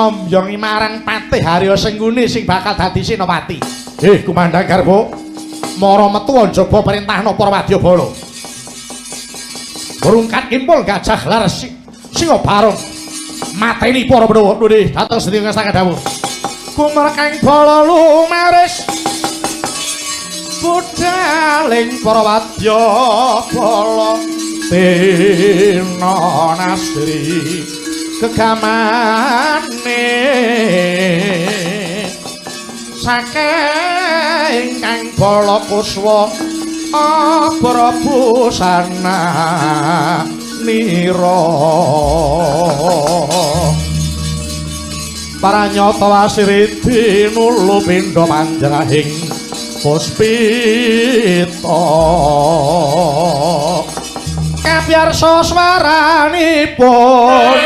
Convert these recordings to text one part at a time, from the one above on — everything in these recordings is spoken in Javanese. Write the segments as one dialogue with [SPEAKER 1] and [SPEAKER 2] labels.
[SPEAKER 1] ngombongi marang Patih Harya Sengguni sing bakal dadi Senopati. Kumandang Garbo, mara metu njaba perintahna para wadyabala. Rungkat kimpul gajah lar singa barong. Mateni para Pandhawa nggih dhateng sedaya saka dawuh. Kumerkang bala lumaris budhaling para wadyabala Tina Nasri kegamane saking kang bala kuswa Prabusana nira paranyata wasiriti nulu pindha panjanging puspita kabyarsa swaranipun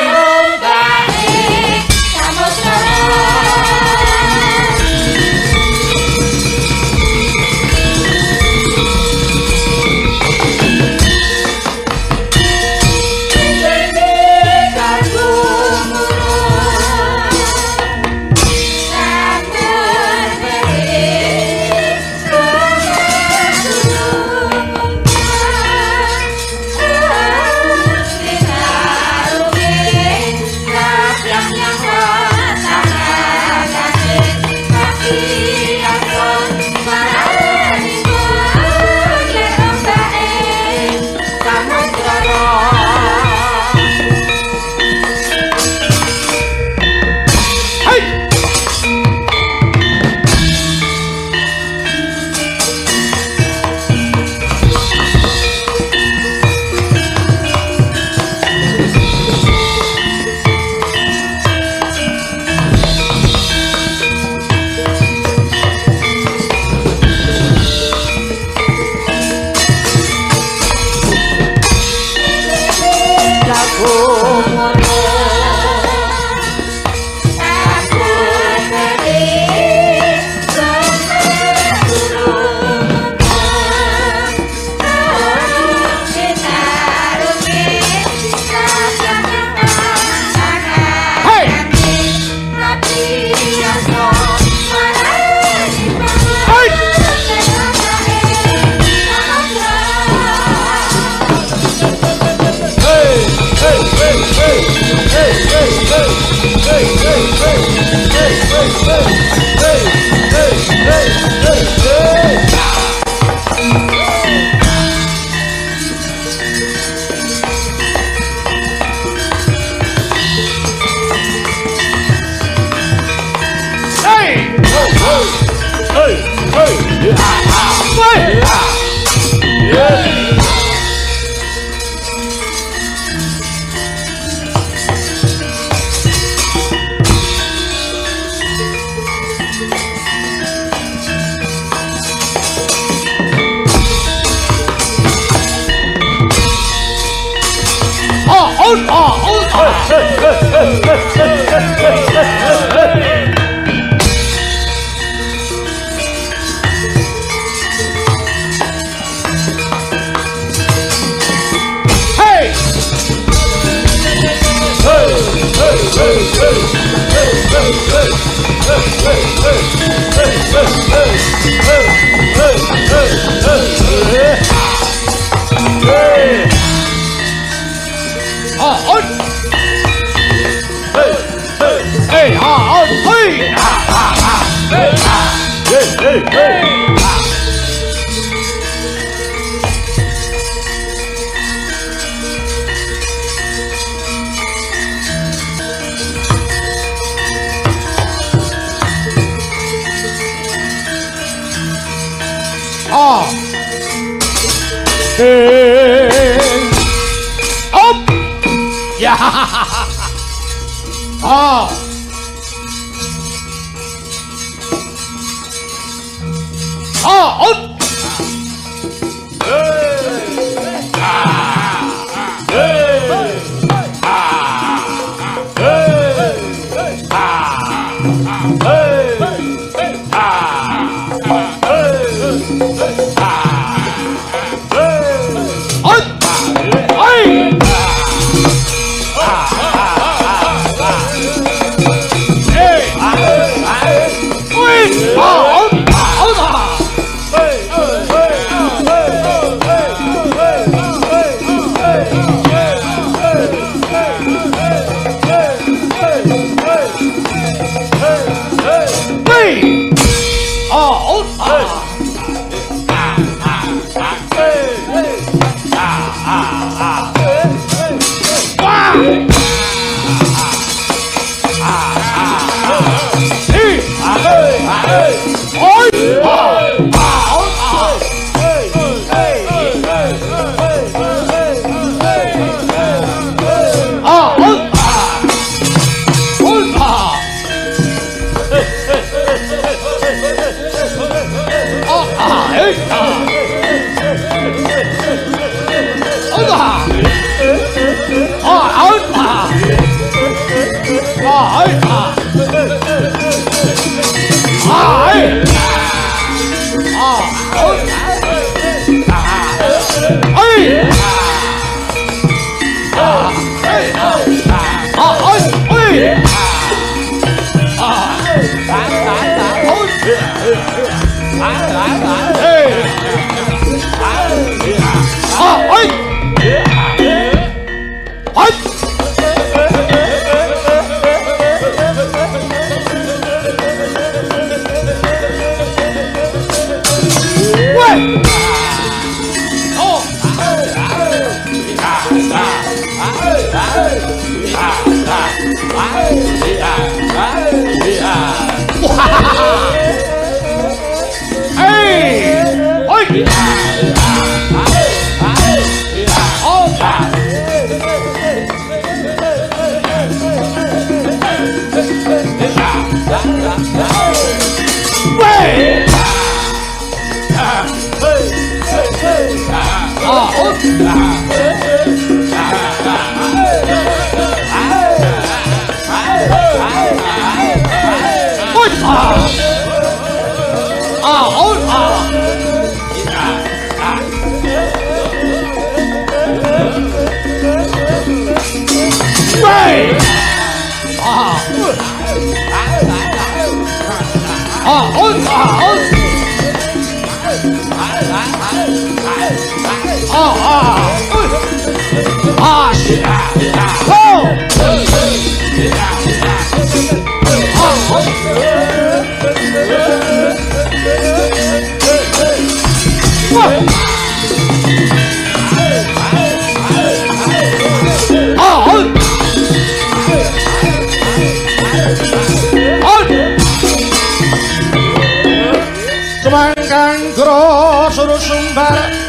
[SPEAKER 1] Semangkang gro suruh sumbar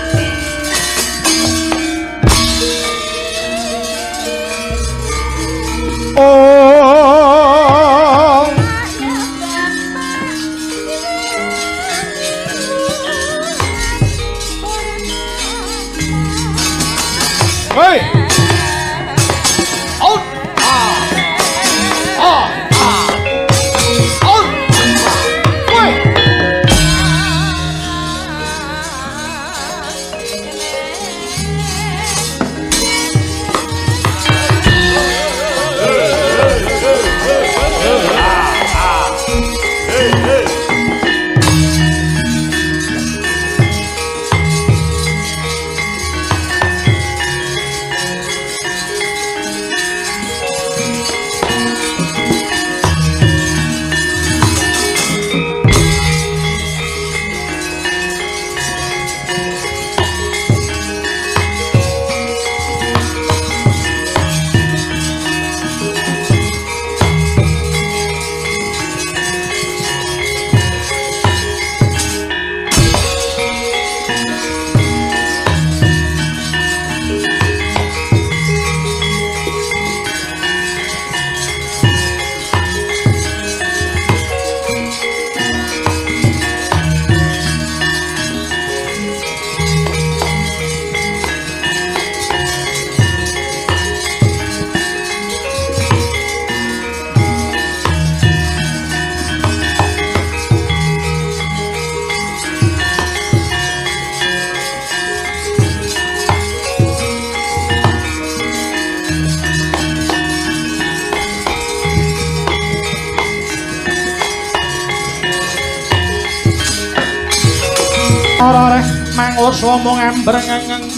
[SPEAKER 1] marare mangus omong embrengeng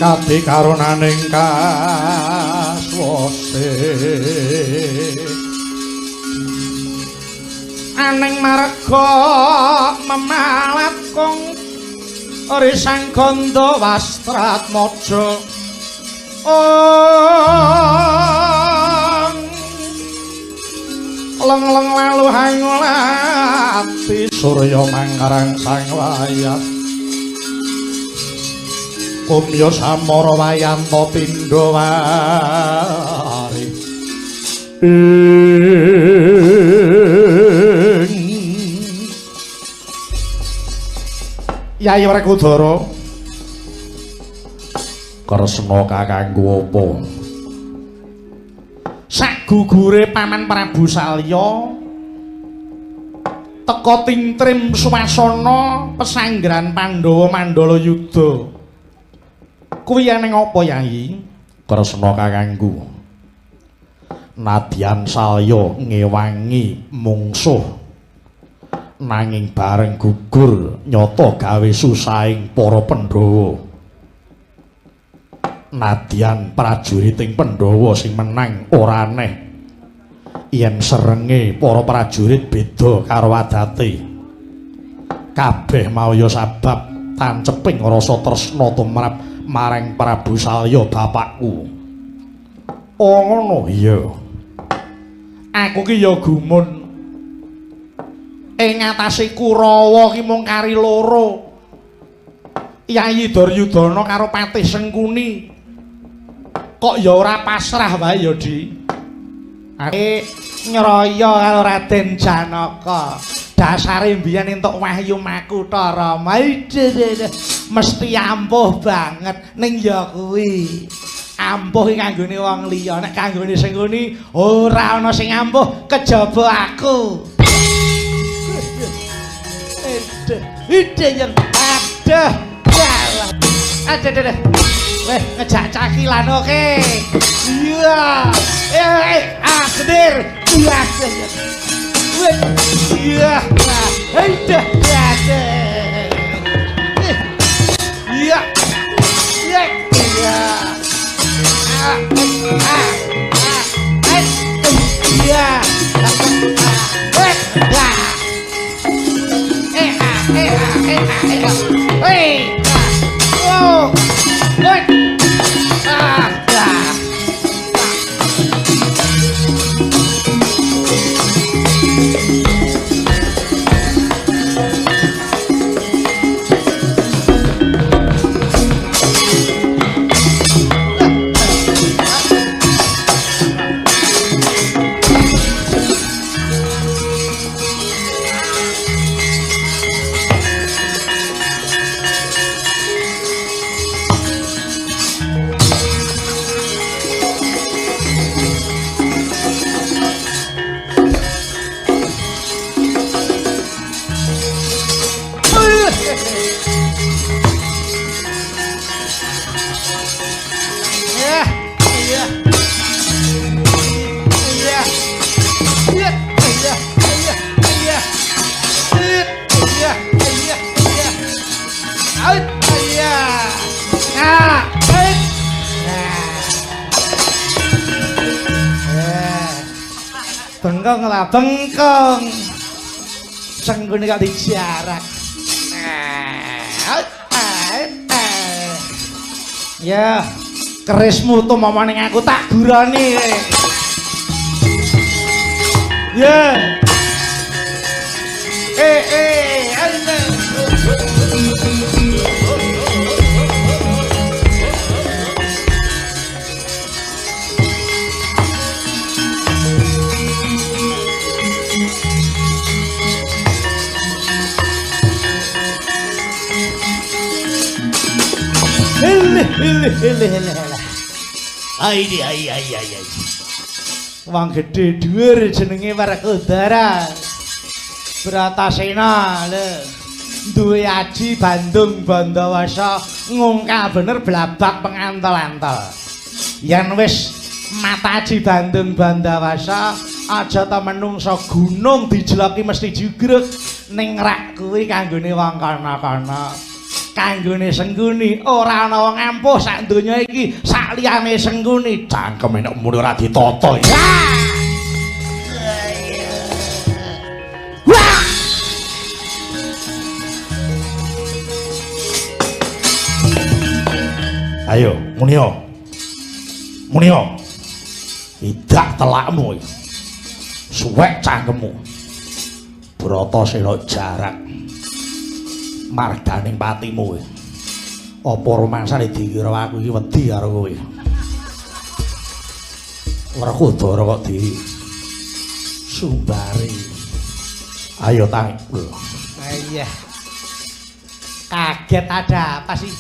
[SPEAKER 1] kati karunaning kaswase aning marga memalat kong risang gondo wastrat mojo leng-leng lalu hangulati surya mangarang sang wayah kumya samara wayanto pindha wari Yai Werkudara kresna kakangku apa sagugure Paman Prabu Salya teka tingtrim swasana pesanggrahan Pandhawa Mandala Yudha kuwi ning apa Yai kresna kakangku nadyan Salya ngewangi mungsuh nanging bareng gugur nyata gawe susahing para Pandhawa nadyan prajuriting Pandhawa sing menang ora aneh yen serenge para prajurit beda karo adate kabeh maya sabab tanceping rasa tresna tumrap marang Prabu Salya bapakku oh ngono iya aku ki ya gumun ing ngatasé Kurawa ki mung kari loro Yayi Duryudana karo Patih Sengkuni kok ya ora pasrah wae ya Di nyraya karo Raden Janaka dasare mbiyen entuk wahyu Makutha Rama mesti ampuh banget ning ya kuwi ampuh iki kanggone wong liya nek kanggone Sengkuni ora ana sing ampuh kejaba aku ide yang ada weh ngejak cakilan oke iya akhir iya iya ide iya iya iya Hey! Oh! Good! Bengkong lah, bengkong. Sengkuni kok dijarak. Ya, kerismu tuh momoning aku tak gurani. Ya. Ai. Wong gedhe dhuwur jenenge Werkudara. Bratasena lho. Duwe aji Bandung Bandawasa ngungkal bener blabak pengantol-antol. Yen wis mata aji Bandung Bandawasa aja ta menungsa gunung dijeloki mesti jugruk ning rak kuwi kanggone wong kana-kana kanggone Sengguni ora ana wong ampuh sak donya iki sak liyane Sengguni cangkeme nek muni ora ditata ya ayo munio idak telakmu suwek cangkemmu Bratasena jarak marganing patimu apa rumangsane dikira aku iki wedi karo kowe Werkudara kok di sumbari ayo tang iya kaget ada apa sih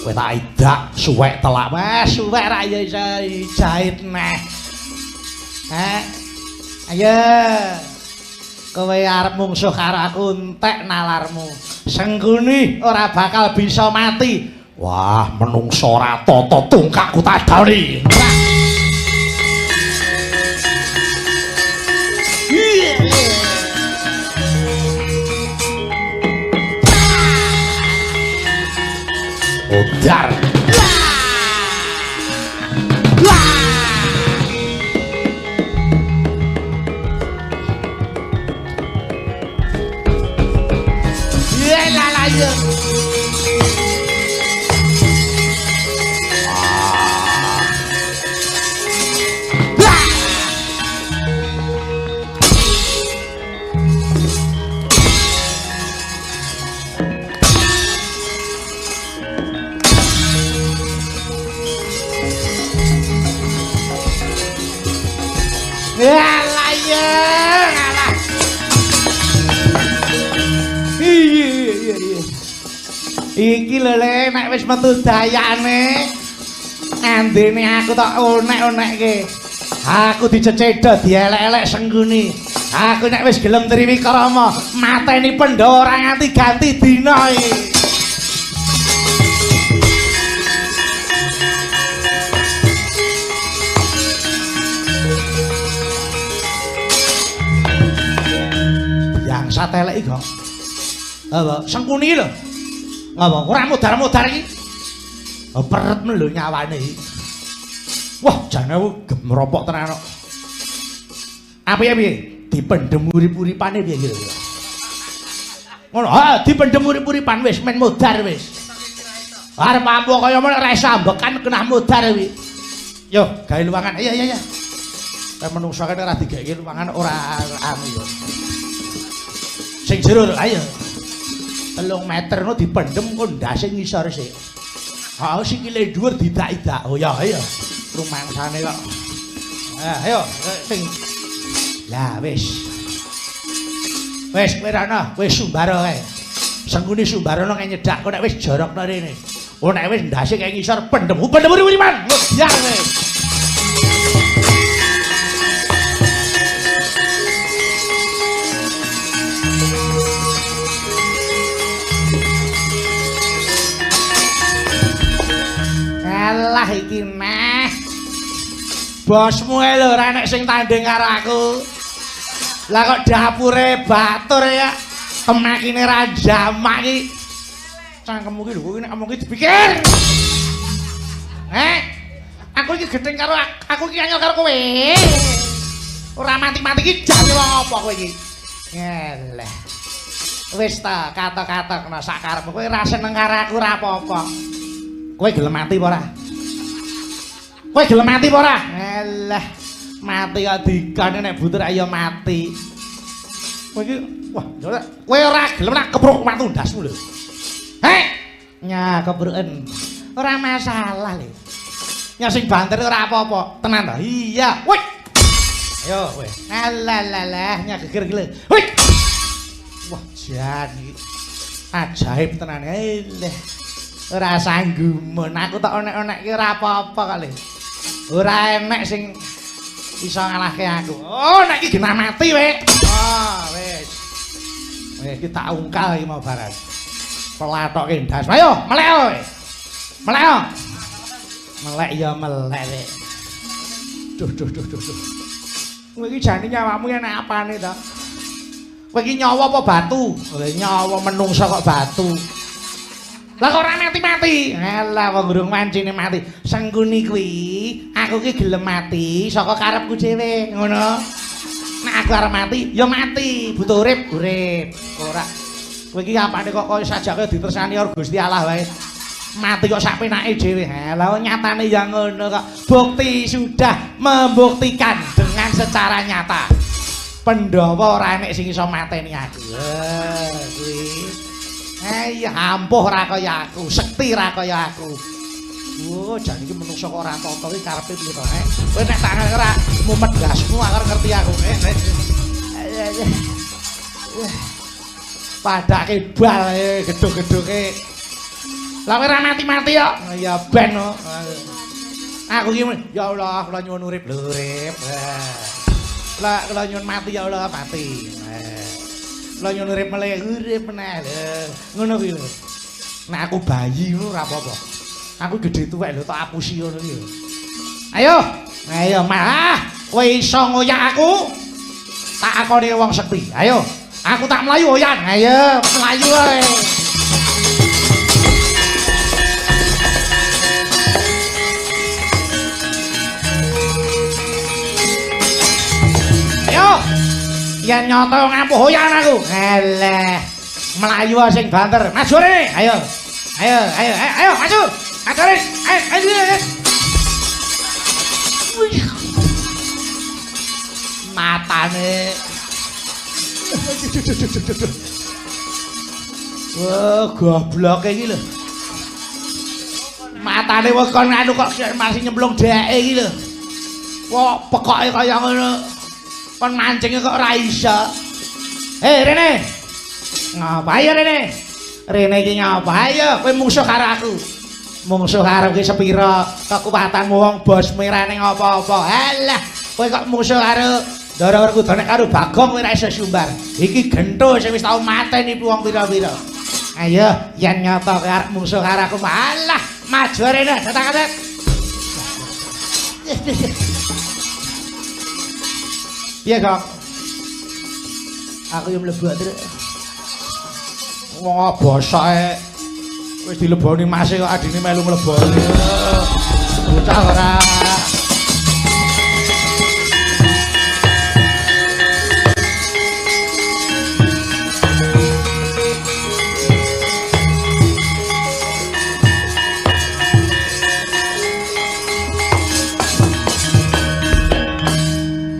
[SPEAKER 1] kowe tak idak suwek telak wes suwek ra ya iso jahit neh ayo kowe arep mungsuh karo aku entek nalarmu Sengguni ora bakal bisa mati wah menungso ora tata tungkakku tadani Udar iki lho Le nek wis metu dayane andene aku tak onek-onekke aku dicecedha dielek-elek Sengguni aku nek wis gelem Triwikrama mateni Pandhawa ora nganti ganti dina iki yang satelek iki kok apa Sengguni lho ngapa ora mudar-mudar iki peret lho nyawane iki wah jane gemropok tenan kok apa ya piye dipendhem urip-uripane piye kira ngono ha dipendhem urip-uripan wis men mudar wis arep ampuh kaya men ora iso ambekan kena mudar kuwi yo gawe luwangan iya kan menungso kan ora digaweke luwangan ora anu yo sing jero ayo 3 meter no dipendhem kok ndase ngisor sik. Ha sikile dhuwur didak-idak. Oh ya ayo. Rumangsane kok. Ayo sing. Lah wis. Wis kowe rono, wis sumbara kae. Sengguni sumbarana kae nyedak kok nek wis jorokno rene. Oh nek wis ndase kae ngisor pendhem uripan. Ya wis. Alah iki meh. Bosmu lho ora nek sing tanding karo aku. Lah kok dapure batur ya. Kemakine ra jamak iki. Cangkemmu iki lho kowe nek ngomong iki dipikir. Aku iki gething karo aku iki anyar karo kowe. Ora mati-mati iki jane wong apa kowe iki? Ngeleh. Wis ta, kata-kata kena sak karepmu. Kowe ra seneng karo aku ora apa-apa. Kowe gelem mati apa ora? Kowe gelem mati apa ora? Alah, mati kok dikane nek butur ayo mati. Kowe iki wah, kowe ora gelem nak kepruk watu ndasmu lho. Nya kebruken. Ora masalah lho. Nya sing banter ora apa-apa, tenan ta? Iya. Woi. Ayo kowe. Alah, nya geger iki lho. Woi. Wah, jan iki. Ajaib tenan. Alah. Ora sanggumun aku tak onek-onekke ora apa-apa kok le. Ora enek sing iso ngalahke aku. Oh nek iki genah mati we. Oh wis. Wis iki tak ungkal iki mau barang. Pelatokke ndas. Ayo melek kowe. Melek. Melek ya melek. Duh. Kowe iki jane nyawamu enak apane to? Kowe iki nyawa apa batu? Nyawa menungsa kok batu. Lah kok ora mati-mati? Alah wong durung mancine mati. Sengguni kuwi, aku ki gelem mati saka karepku dhewe, ngono. Nek aku arep mati, ya mati, butuh urip, urip. Ora. Kowe iki apane kok koyo sajake ditersani karo Gusti Allah wae. Mati kok sak penake dhewe. Lah nyatane ya ngono kok. Bukti sudah membuktikan dengan secara nyata. Pandhawa ora enek sing iso mateni aku. Kuwi. Ya ampuh ra kaya aku, sekti ra kaya aku. Oh, jan iki menungso kok ora tata iki karepe piye to, Kowe nek tak ora mumet gasmu akar ngerti aku. Padake bal gedhog-gedhoge. Lah kowe ora mati-mati kok. Ya ben kok. Aku iki ya Allah, kula nyuwun urip lho, urip. Lah kula nyuwun mati ya Allah, mati. Kula nyuwun urip meneh, urip meneh lho. Ngono kuwi lho. Nek aku bayi ngono ora apa-apa. Aku gedhe tuwek lho tak apusi ngono iki. Ayo, ayo malah kowe iso ngoyak aku. Tak akoni wong sekti. Ayo, aku tak mlayu oyan. Ayo, mlayu ae. Ayo. Yen nyoto ngampuh oyan aku. Eleh. Mlayu sing banter. Maju rene. Ayo. Ayo, ayo, ayo, maju. Ayo, ayo. Matane. Wah, goblok iki lho. Matane wis kon anu kok masih nyemplung dheke iki lho. Wah, pekoke kaya ngono. Kon mancinge kok ora iso. Rene. Ngapa ya Rene? Rene iki ngapa ya? Kowe mungsuh karo aku. Mungsuh karo ki sepira kekuatanmu wong bos merane apa-apa. Alah, kowe kok mungsuh karo Ndara Werkudara karo Bagong kowe ora iso sumbar. Iki gento sing wis tau mateni wong pira-pira. Ayo, yen nyata kowe arep mungsuh karo aku, alah, maju rene, dadak-dadak. Piye, Kok? Aku yo mlebu terus. Wong bosoke wis dileboni mase kok adine melu mleboni. Bocah ora.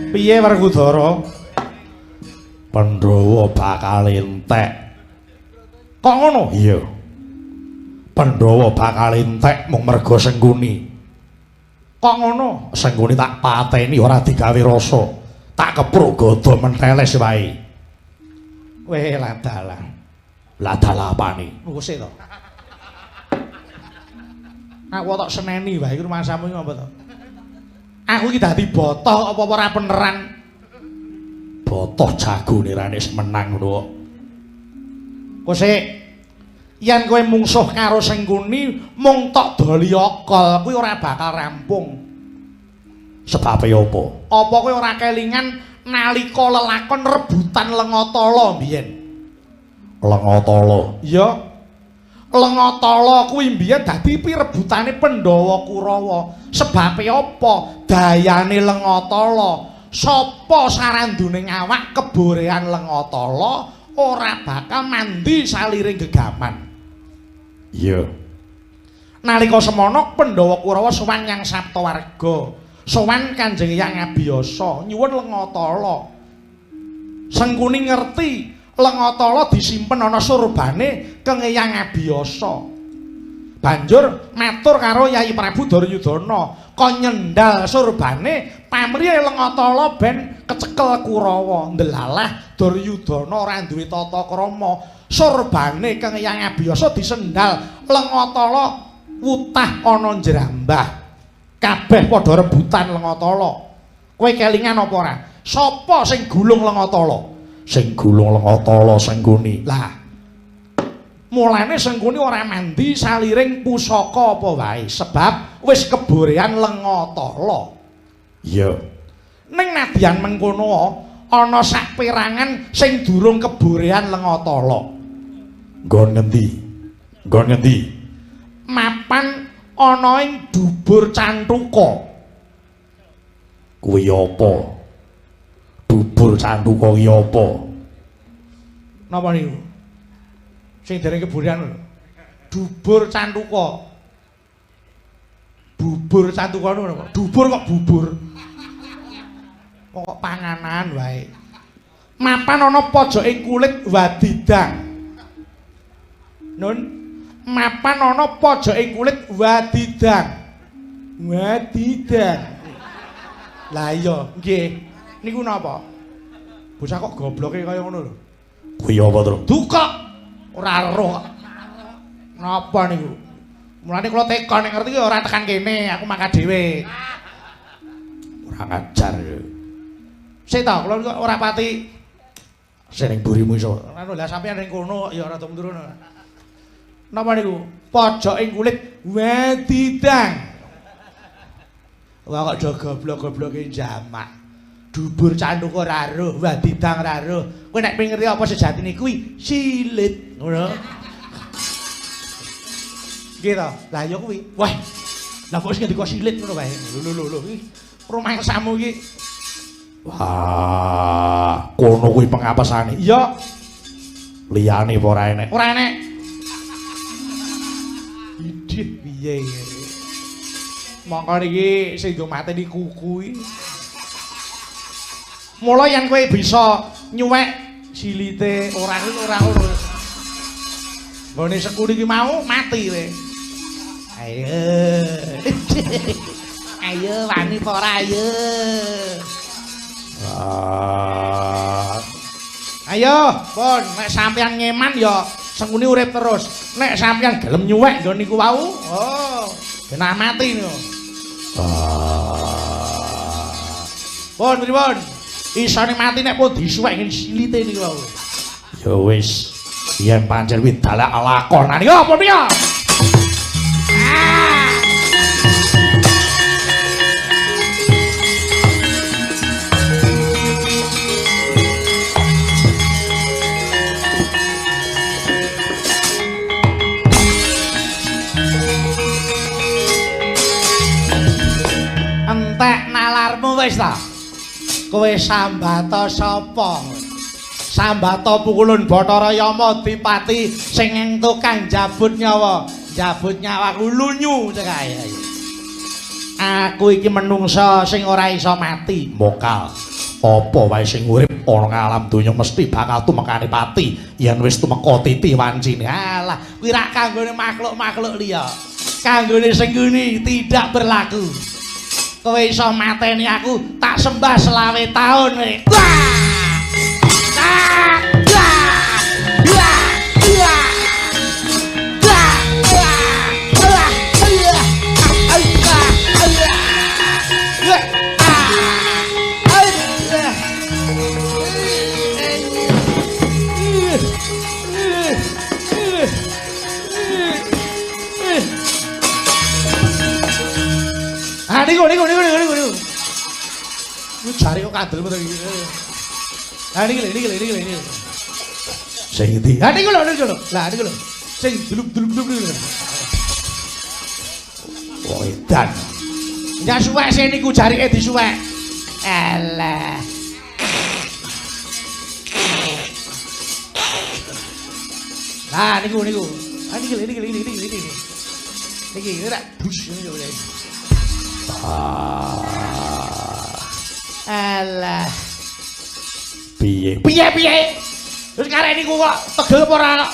[SPEAKER 1] Piye Werkudara? Pandhawa bakal entek. Kok ngono? Iya. Pandhawa bakal entek mung merga Sengguni. Kok ngono? Sengguni tak pateni ora digawe rasa. Tak kepruk gada menteles wae. Weh ladalah. Ladalah apane? Nguse to. Aku tak seneni wae iku rumasamu iki apa to? Aku iki dadi botoh apa ora beneran? Botoh jagone rane menang ngono kok. Kosek yen kowe mungsuh karo Sengguni mung tok doli okol kuwi ora bakal rampung. Sebab apa? Apa kowe ora kelingan nalika lelakon rebutan Lengatala mbiyen? Lengatala. Iya. Lengatala kuwi mbiyen dadi pirebutane Pandhawa Kurawa. Sebab apa? Dayane Lengatala. Sapa saranduning awak keborehan Lengatala ora bakal mandi saliring gegaman. Iya. Nalika semana Pandhawa Kurawa sowan Nyang Saptawarga, sowan Kanjeng Hyang Abiyasa nyuwun Lengatala. Sengguni ngerti Lengatala disimpen ana surbane keng Hyang Abiyasa. Banjur matur karo Yayi Prabu Duryudana, kon nyendal surbane pamrih Lengatala ben kecekel Kurawa. Ndelalah Duryudana ora duwe tata krama. Surbane keng Hyang Abiyasa disendal, Lengatala wutah ana njrambah. Kabeh padha rebutan Lengatala. Kowe kelingan apa ora? Sapa sing gulung Lengatala? Sing gulung Lengatala Sengguni. Lah mulane Sengguni ora mandi saliring pusaka apa wae sebab wis keborehan Lengatala. Iya. Ning nadyan mengkono ana sak perangan sing durung keborehan Lengatala. Nggon ngendi? Nggon ngendi? Mapan ana ing dubur Canthuka. Kuwi apa? Dubur Canthuka kuwi apa? Napa niku? Sing dereng keborehan. Dubur Canthuka. Bubur Canthuka niku. Dubur kok bubur. Kok panganan wae. Mapan ana pojoking kulit wadidang. Nun, mapan ana pojoking kulit wadidang. Wadidang. Lah iya, nggih. Niku napa? Bocah kok gobloke kaya ngono lho. Kuwi apa to? Duka. Ora roh. Napa niku? Mulane kula teka nek ngerti ora tekan kene, aku mangkat dhewe. Ora ngajar. Sik ta, kula ora pati sing burimu iso. Anu lah sampeyan ning kono ya rada mundur. Napa niku? Pojoking kulit wadidang. Wah kok do goblok-gobloke jamak. Dubur Canthuka ora roh, wadidang ora roh. Kowe nek pengen ngerti apa sejatine kuwi silit, ngono. Nggih to? Lah ya kuwi. Wah. Lah kok sing ngendika silit ngono wae. Lho iki rumangsamu iki. Wah, kono kuwi pengapesane. Iya. Liyane apa ora enek? Ora enek. Idih piye iki? Mongko niki sing do mateni kuku iki. Mula yen kowe bisa nyuwek silite ora ngono. Nggone sekuri iki mau mati kowe. Ayo. Ayo wani apa ora ayo. Ayo, pun nek sampeyan ngeman ya senguni urip terus. Nek sampeyan gelem nyuwek nggon niku wau, oh, genah mati niku. Pun pripun? Isane mati nek pun disuwek ngene silite niku wau. Ya wis, yen pancen kuwi dalek lakonan iki apa piye? Entek nalarmu wis ta? Kowe Sambata sapa? Sambata Pukulun Bathara Yama Dipati sing entuk jabut nyawa. Jabut nyawaku lunyu cekae. Aku iki menungsa sing ora iso mati. Mokal. Apa wae sing urip ana alam donya mesti bakal tumekane pati yen wis tumeka titi wancine. Alah, kuwi rak kanggone makhluk-makhluk liya. Kanggone sing ngene tidak berlaku. Kowe iso mateni aku tak sembah selawe taun kowe. Niku. Ku jare kok kandel metu iki. Ha niki. Sing ndi? Ha niku lho. Lah niku lho. Sing duluk-duluk niku. Oh, edan. Ya suwek sing niku jarike disuwek. Alah. Nah niku. Ha niki. Niki ora bus niku. Alah. Piye? Terus karek niku kok tegel apa ora?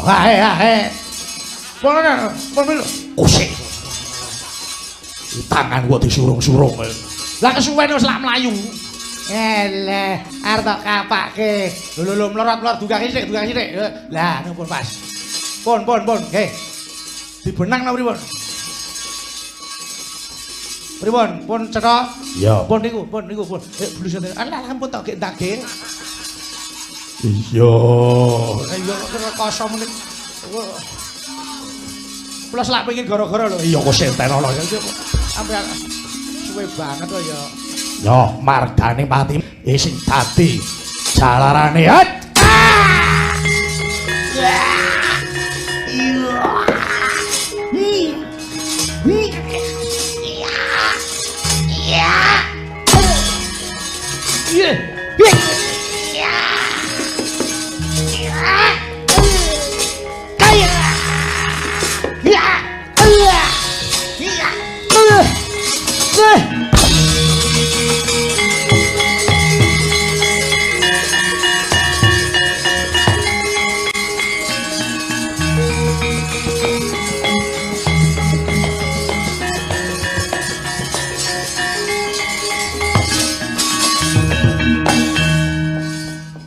[SPEAKER 1] Hae. Pon lho. Kusik. Tangan kok disurung-surung. Lah kesuwen wis lak mlayu. Alah, arep tak kapake. Lho mlorot dugake sithik. Lah niku pun pas. Pon. Nggih. Dibenang napa pripun? Pripun? Pun cetha? Iya. Pun niku. Blusane. Alah ampun tok gek ndage. Iya. Iya kok kosong menit. Kula selak pengin gara-gara lho. Iya kok senten ana. Sampeyan suwe banget kok ya. Yo margane pati sing dadi jalarane.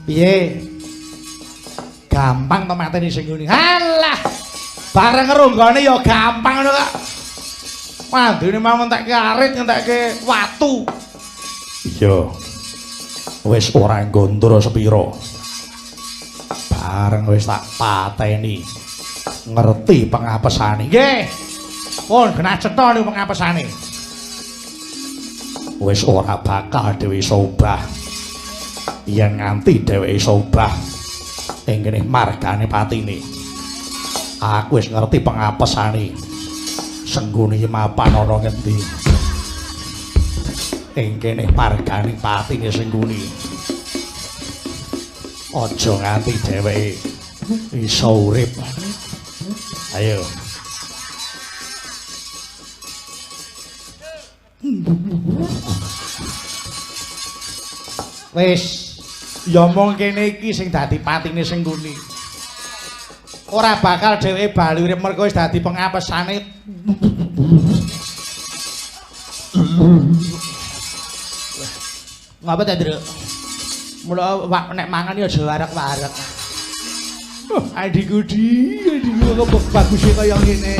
[SPEAKER 1] Piye? Gampang to mateni sing ngene. Alah. Bareng ronggone ya gampang ngono kok. Wadune mau ngentekke arit, ngentekke watu. Iya. Wis ora nggontur sepira. Bareng wis tak pateni. Ngerti pengapesane. Nggih. Pun genah cetha niku pengapesane. Wis ora bakal dhewe iso obah. Yen nganti dheweke iso obah ing kene margane patine. Aku wis ngerti pengapesane. Senggune mapan ana ngendi. Ing kene margane patine senggune. Aja nganti dheweke iso urip. Ayo. Wis ya mung kene iki sing dadi patine Sengguni. Ora bakal dheweke bali urip mergo wis dadi pengapesane. Ngapa ta, Nduk? Mula nek mangan ya aja warek-warek. Adikku kok bagus kaya ngene.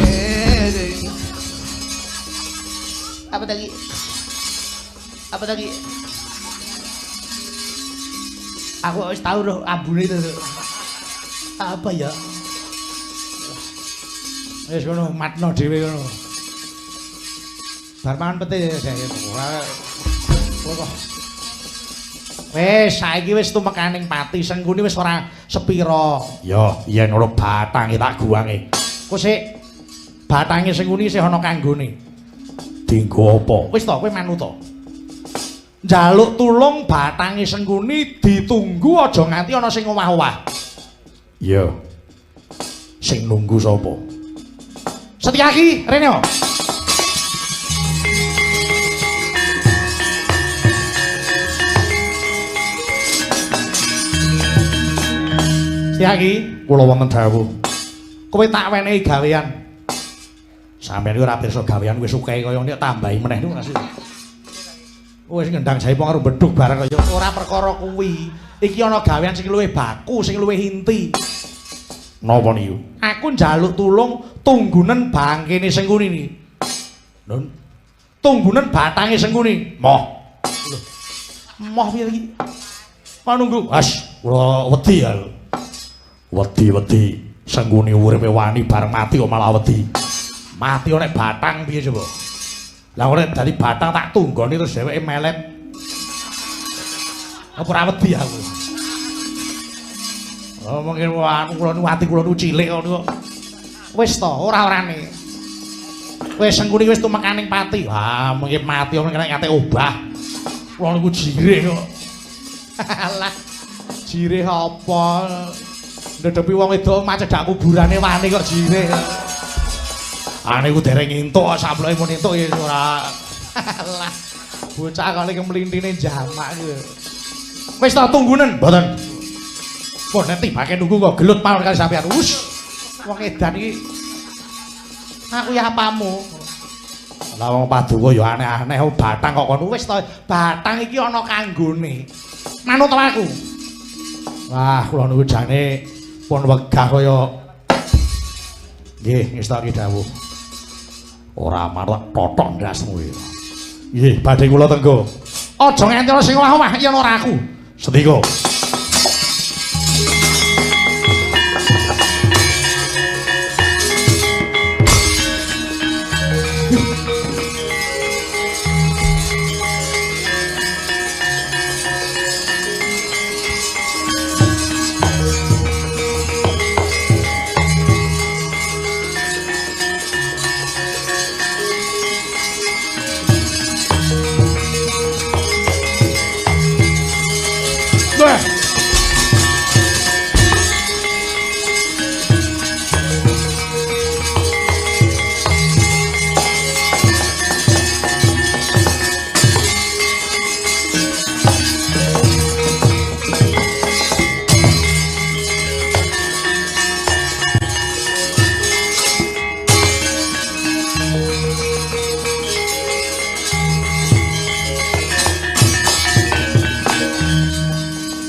[SPEAKER 1] Apa tadi? Aku wis tau lho ambune itu. Apa ya? Wis ngono matno dhewe ngono. Bar mangan pete ora kok. Wis saiki wis tumekaning pati Sengguni wis ora sepira. Ya, yen ora batange tak guwange. Kok sik batange Sengguni isih ana kanggone. Dienggo apa? Wis to kowe manut to. Njaluk tulung batange Sengguni ditunggu aja nganti ana sing omah-omah. Iya. Sing nunggu sapa? Setyaki, rene. Setyaki, kula wonten dawuh. Kowe tak wenehi gawean. Sampeyan iki ora pirsa gawean wis sukae kaya nek tambahi meneh niku Mas. Wis ngendang jaipong karo bedhug bareng kaya ora perkara kuwi. Iki ana gawean sing luwih baku, sing luwih inti. Napa niku? Aku njaluk tulung tunggunen bangkene Sengguni niki. Nun. Tunggunen batange Sengguni. Moh. Lho. Moh piye iki? Manunggu. Has, kula wedi ya. Wedi-wedi Sengguni uripe wani bareng mati kok malah wedi. Mati nek batang piye coba? Lah ora dadi batang tak tunggoni terus dheweke melet. Apa ora wedi aku. Oh mungkin anu kula niku ati kula niku cilik kok. Wis to, ora-orane. Wis Sengguni wis tumekaning pati. Ah mungkin mati ora nek ate obah. Kula niku jireh kok. Alah. Jireh apa? Ndedepi wong wedok macedak kuburane wani kok jireh. Ane ku dereng entuk saploke mun entuk ya ora. Alah. Bocah kok iki mlintine jamak ku. Wis ta tunggunen? Mboten. Pun nek tibake nunggu kok gelut mawon kali sampean. Wus. Wong edan iki. Aku ya apamu? Lah wong paduka ya aneh-aneh batang kok kono wis ta batang iki ana kanggone. Manut aku. Wah, kula niku jane pun wegah kaya nggih ngestaki dawuh. Ora marek totok ndasmu iki. Nggih, badhe kula tenggo. Aja nganti ana sing omah-omah yen ora aku. Sendika.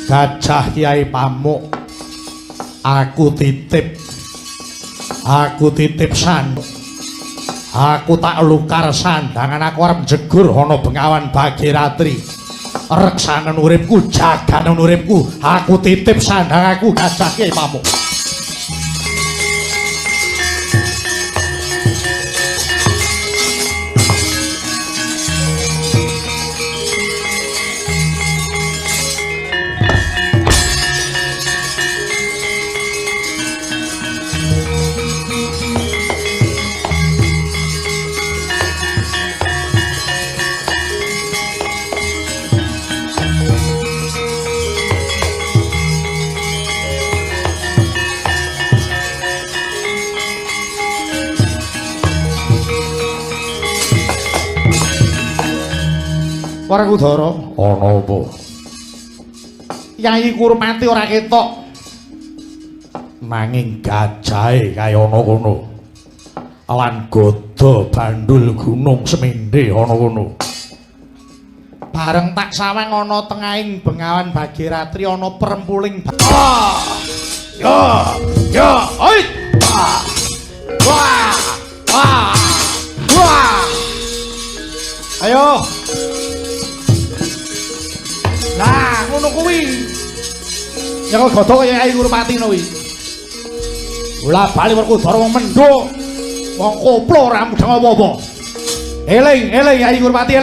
[SPEAKER 1] Gajah Kyai Pamuk. Aku titip sanduk. Aku tak lukar sandangan aku arep jegur ana Bengawan Bagiratri. Reksanen uripku, jaganen uripku. Aku titip sandang aku Gajah Kyai Pamuk. Warkudara, ana apa? Kyai Kurmati ora ketok. Nanging gajahe kaya ana kono. Lan godo bandul gunung semende ana kono. Bareng tak sawang ana tengahing Bengawan Bagiratri ana perempuling. Ya, oi. Wah. Ayo. Lah, ngono kuwi. Ya kok godho kaya Kyai Kurmati ngono kuwi. Bola bali Werkudara wong mendho. Wong koplo ora mudeng apa-apa. Eling Kyai Kurmati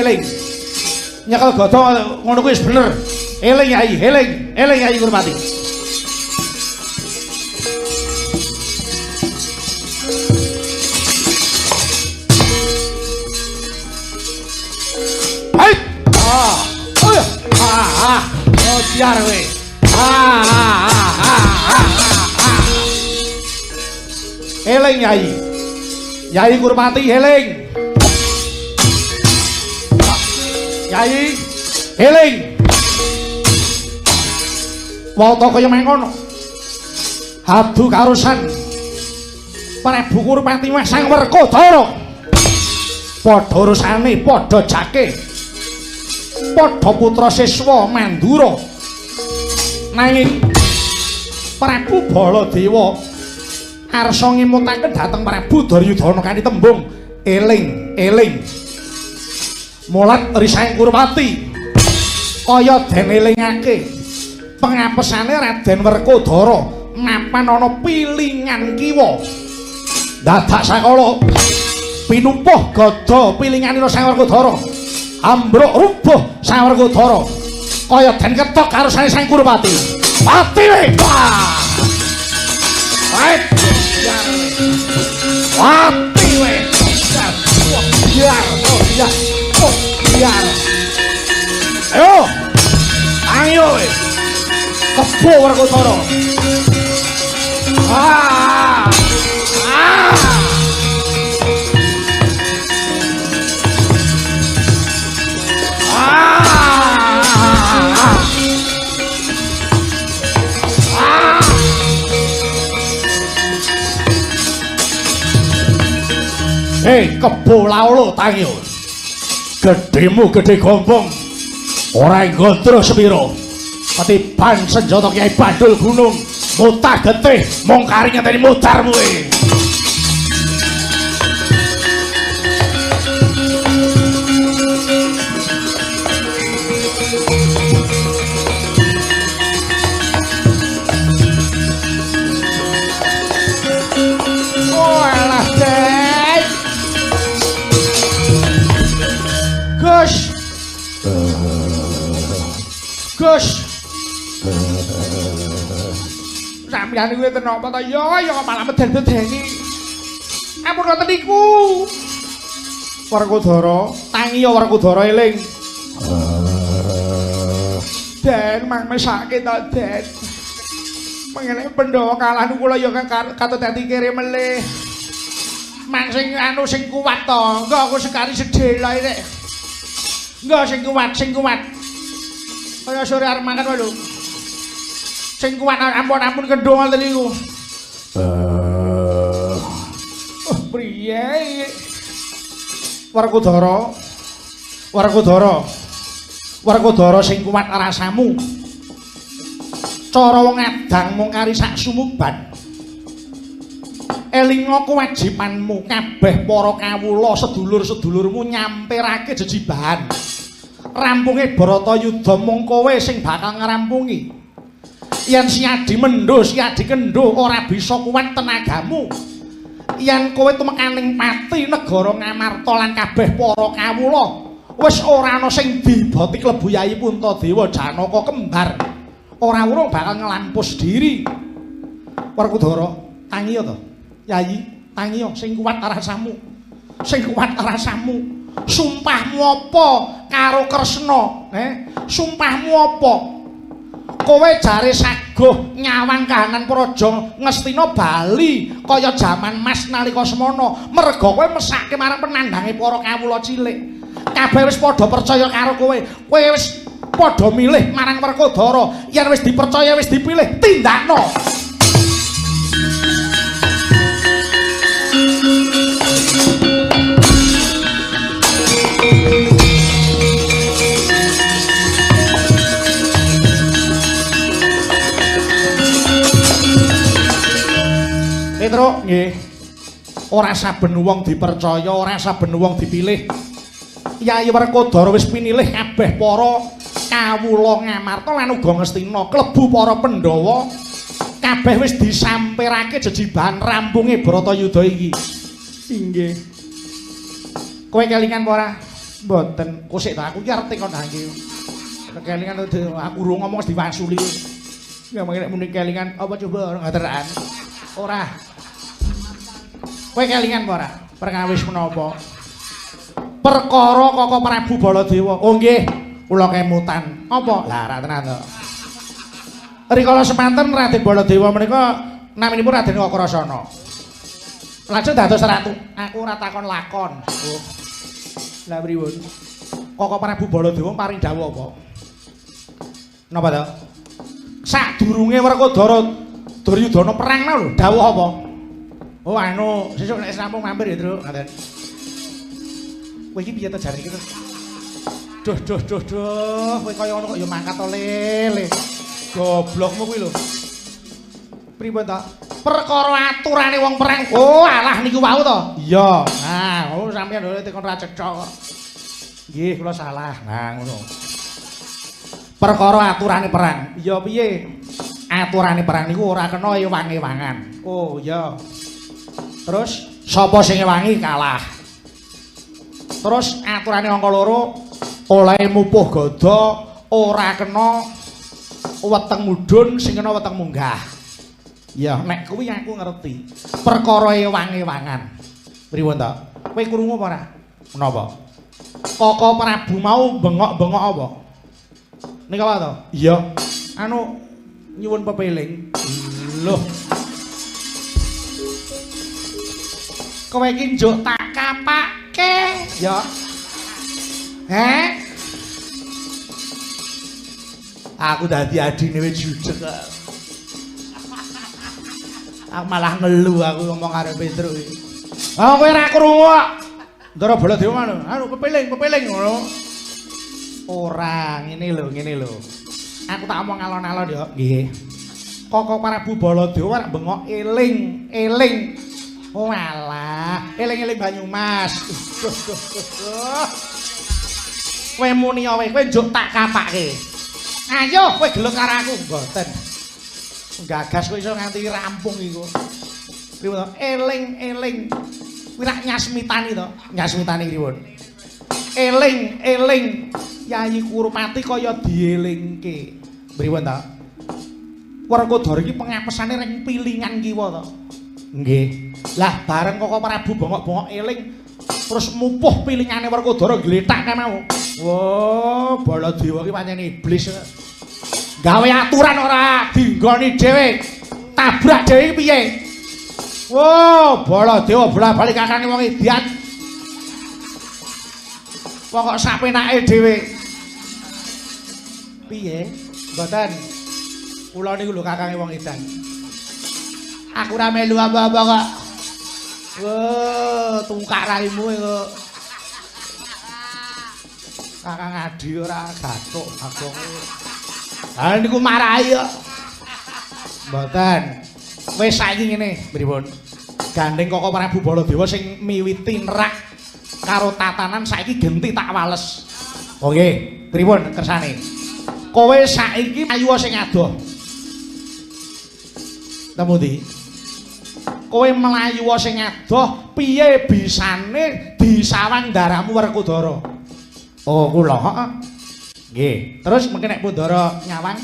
[SPEAKER 1] eling. Nyekel godho ngono kuwi wis bener. Eling Kyai Kurmati. Hai. Oh, biar we. Eling Kyai Kurmati eling. Kyai eling. Wata kaya mengkono. Hadu karusan Prabu Kurmati wis sang Werkudara. Padha urusane, padha jake. Padha putra siswa Mandura. Nanging Prabu Baladewa arsa ngimutaken dhateng Prabu Duryudana kanthi tembung eling. Mulat Risang Kurmati kaya den elingake pengapesane Raden Werkudara mapan ana pilingan kiwa. Dadak sakala pinupuh gada pilinganira Sang Werkudara. Ambruk rubuh Sang Werkudara kaya den ketok karo Sang Kurmati. Pati we. Pati we. Biar. Ayo we. Kebo Werkudara. Kebo laolo tangyo. Gedemu gede gombong. Ora nggodro sepiro. Ketiban senjata Kyai Bandul Gunung. Mutah getih mung kari ngenteni mudarmu e. Gus. Sampeyan kuwi ten apa ta ya malah medel-medeni. Ampun ngoten niku. Werkudara, tangi ya Werkudara eling. Den mang mesake ta Den. Mengene Pandhawa kalah niku kula ya katut dadi kere melih. Mang sing sing kuat to, engko aku sekali sedhela rek. Engko sing kuat. Kaya sore arep makan wae lho. Sing kuat ampun kendho ngoten niku. Priye? Werkudara sing kuat rasamu. cara wong adang mung kari sak sumuban. Elinga kewajibanmu kabeh para kawula sedulur-sedulurmu nyampirake jejibahan. Rampunge Bharatayuda mung kowe sing bakal ngrampungi. Yen Siadi mendho, Siadi kendho ora bisa kuat tenagamu. Yen kowe tumekaning pati negara Ngamarta lan kabeh para kawula wis ora ana sing diboti klebu Yayi Puntadewa Janaka kembar. Ora urung bakal nglampus diri. Werkudara, tangi to. Yayi, tangi sing kuat rasamu. Sing kuat rasamu. Sumpahmu apa karo Kresna? Sumpahmu apa? Kowe jare saguh nyawang kahanan praja Ngastina bali kaya jaman Mas nalika semana. Merga kowe mesake marang penandhange para kawula cilik. Kabeh wis padha percaya karo kowe. Kowe wis padha milih marang Werkudara. Yen wis dipercaya wis dipilih, tindakno. Petro, nggih. Ora saben wong dipercaya, ora saben wong dipilih. Yayi Werkudara wis pinilih kabeh para kawula Ngamarta lan uga Ngastina, klebu para Pandhawa. Kabeh wis disampirake jejibahan rampunge Bharatayuda iki. Inggih. Kowe kelingan apa ora? Mboten. Kok sik ta aku ki arep tekon nggih. Kelingan aku urung ngomong wis diwasuli. Ya mengene muni kelingan apa coba ngateran. Ora. Kowe kelingan apa ora? Perkawis menapa? Perkara Kaka Prabu Baladewa. Oh nggih, kula kemutan. Apa? Lah ra tenan to. Rikala semanten Raden Baladewa menika naminipun Raden Kakrasana. Lajeng dados ratu. Aku ora takon lakon. Oh. Lah pripun? Kaka Prabu Baladewa paring dawuh apa? Napa to? Sadurunge Werkudara Duryudana perang lho, dawuh apa? Oh anu, sesuk nek sampun mampir ya, Tru. Ngaten. Kowe iki piye to jare iki? Duh, kowe kaya ngono kok ya mangkat to lele. Goblokmu kuwi lho. Pripun to? Perkara aturane wong perang. Oh, alah niku wau to. Iya. Nah, oh sampeyan lho tekon ra cecok kok. Nggih, kula salah. Nah, ngono. Perkara aturane perang. Iya piye? Aturane perang niku ora kena ewangi-ewangan. Oh, iya. Terus sapa sing ewangi kalah. Terus aturane angka loro oleh mupuh gada ora kena weteng mudhun sing kena weteng munggah. Ya, nek kuwi aku ngerti. Perkara ewangi-ewangan. Pripun to? Kowe krungu apa ora? Menapa? Kaka Prabu mau bengok-bengok apa? Nika apa to? Iya. Anu nyuwun pepeling. Loh. Kowe iki njuk tak kapake. Ya. Aku dadi adine wis jujeg. Aku malah ngelu aku ngomong karo Petro iki. Ah kowe ora krungu kok. Ndara Baladewa ngono. Anu pepeling ngono. Ora, ngene lho. Aku tak omong alon-alon ya. Nggih. Kaka Prabu Baladewa arep bengok eling. Oh alah, eling-eling Banyumas. Kowe muni wae, kowe njuk tak kapake. Ayo kowe gelem karo aku, mboten. Gagas kowe iso nganti rampung iku. Pripun to? Eling. Kuwi rak nyasmitani to. Nyasmitani pripun? Eling. Yayi Kurupati kaya dielingke. Pripun to? Werkudara iki pengapesane ring pilingan kiwa to. Nggih. Lah bareng Kaka Prabu bongok-bongok eling terus mupuh pilingane Werkudara gletak mau. Wah, Baladewa ki pancen iblis. Gawe aturan ora dinggoni dhewe. Tabrak dhewe iki piye? Wah, Baladewa bola-bali kakane wong idiat. Pokok sapenake dhewe. Piye? Mboten. Kula niku lho kakange wong edan. Aku ora melu apa-apa kok. Wah, tungkak raimu kok. Kakang Adi ora gathuk agonge. Ha niku marahi kok. Mboten. Wis saiki ngene, pripun? Gandeng Koko Prabu Baladewa sing miwiti nerak karo tatanan saiki genti tak wales. Oh nggih, pripun kersane? Kowe saiki ayu sing adoh. Temu ndi? Kowe mlayu sing adoh, piye bisane disawang daramu Werkudara? Oh, kula, heeh. Nggih. Terus mengke nek Pandara nyawang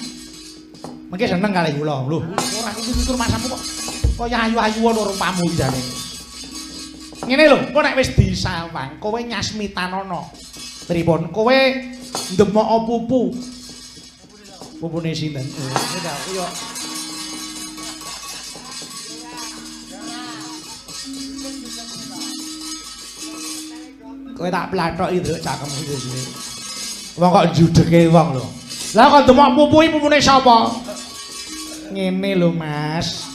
[SPEAKER 1] mengke seneng kali kula. Lho, ora kuwi tutur masamu kok kaya ayu-ayu ana rupamu jane. Ngene lho, kok nek wis disawang, kowe nyasmitanana. Pripun? Kowe ndemok pupu. Pupune sinten? Ya kaya kowe tak plathoki nduk cakemmu iki sini. Wong kok judheke wong lho. Lah kok ndemok pupu iki pupune sapa? Ngene lho, Mas.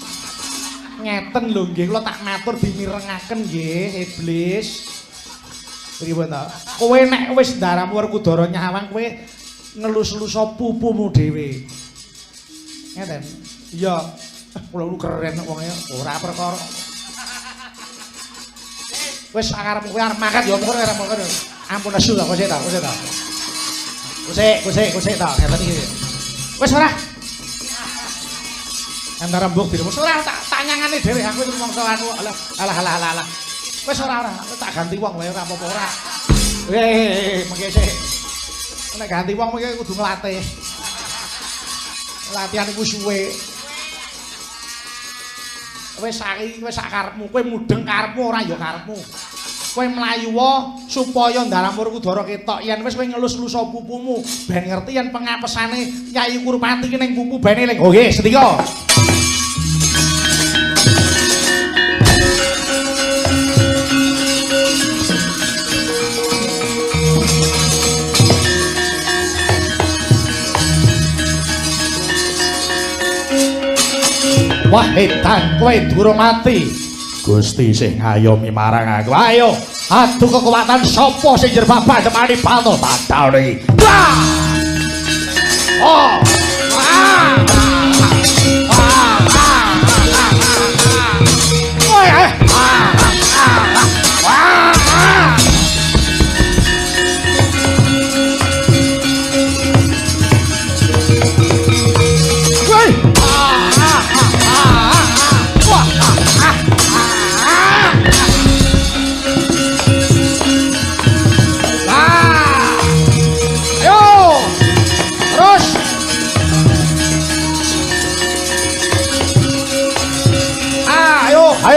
[SPEAKER 1] Ngeten lho nggih, kula tak matur dimirengaken nggih, iblis. Pripun ta? Kowe nek wis ndaramu Werkudara nyawang kowe ngelus-eluso pupumu dhewe. Ngeten. Iya. Kula lu keren wonge, ora perkara. Wis sakarepmu kowe arep makan ya monggo arep makan. Ampun asu ta, kosek ta, kosek ta. Kosek ta, ngeten iki. Wis ora. Antara mbok dirimu ora tak nyangane dhewe aku wis mongso anu. Alah. Wis ora tak ganti wong wae ora apa-apa ora. Mengke sik. Nek ganti wong mengke kudu nglatih. Latihan iku suwe. Wis saiki wis sak karepmu, kowe mudeng karepmu ora ya karepmu. Kowe mlayu supaya ndaramu Werkudara ketok yen wis kowe ngelus-eluso pupumu ben ngerti yen pengapesane Yayi Kurupati ki ning pupu ben eling. Oh nggih, setika. Wah edan kowe durung mati. Gusti sing ngayomi marang aku. Ayo, adu kekuatan sapa sing jerbak pandemane Bato Tadal iki. Wah! Oh!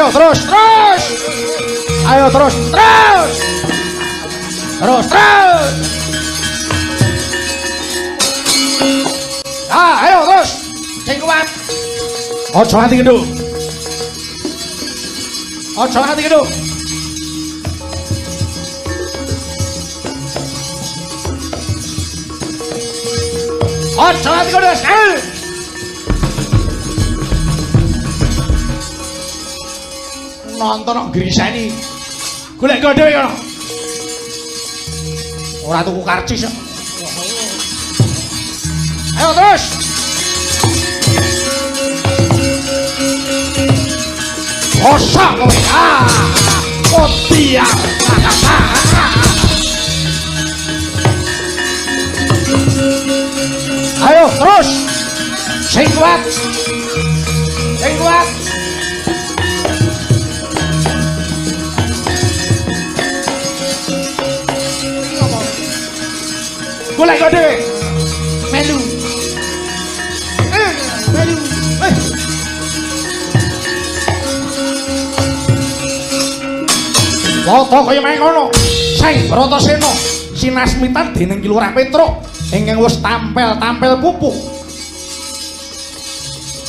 [SPEAKER 1] Terus. Ayo terus. Ayo terus. Sing kuat. Ojo ati genduk. Ojo ati genduk. Nonton kok griseni. Golek go dhewe kono. Ora tuku karcis kok. Ayo terus. Osak kowe. Kotia. Ayo terus. Sing kuat. Golek kok dhewe. Melu. Foto kaya main ngono. Sang Bratasena sinasmitan dening Ki Lurah Petruk ingkang wis tampil pupuh.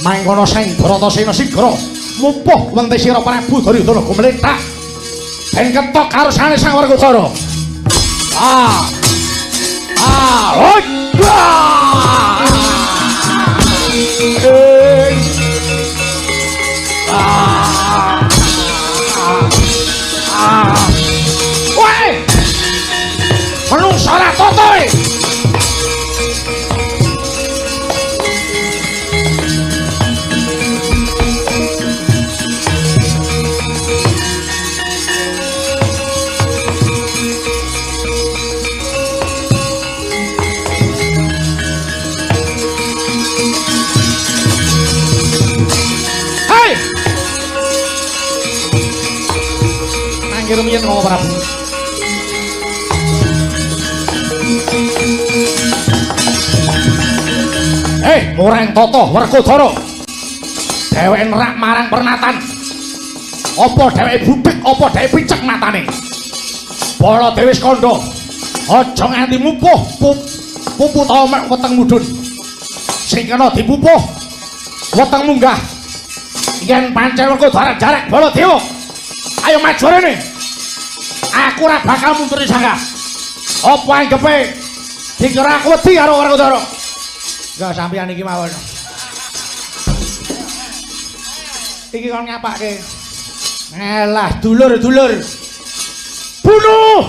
[SPEAKER 1] Mangkono Sang Bratasena sigra mupuh wente sira Prabu Duryudana gumlethak. Ben ketok karo sanesang Werkudara. Woi! Menungso ora totoe. rumiyin Koko Prabu. Orang Tata Werkodara. Dheweke nerak marang pernatan. Apa dheweke budhek, apa dheweke picek matane. Baladewa Skanda, aja nganti mupuh pupu ta weteng mudhun. Sing kena dipupuh weteng munggah. Yen pancen Werkodara jarek Baladewa. Ayo maju rene. Aku ora bakal mundur sangga. Apa anggepe dikira aku wedi karo Werkodara? Enggak sampeyan iki mawon. Iki kon ngapake? Elah, dulur-dulur. Bunuh.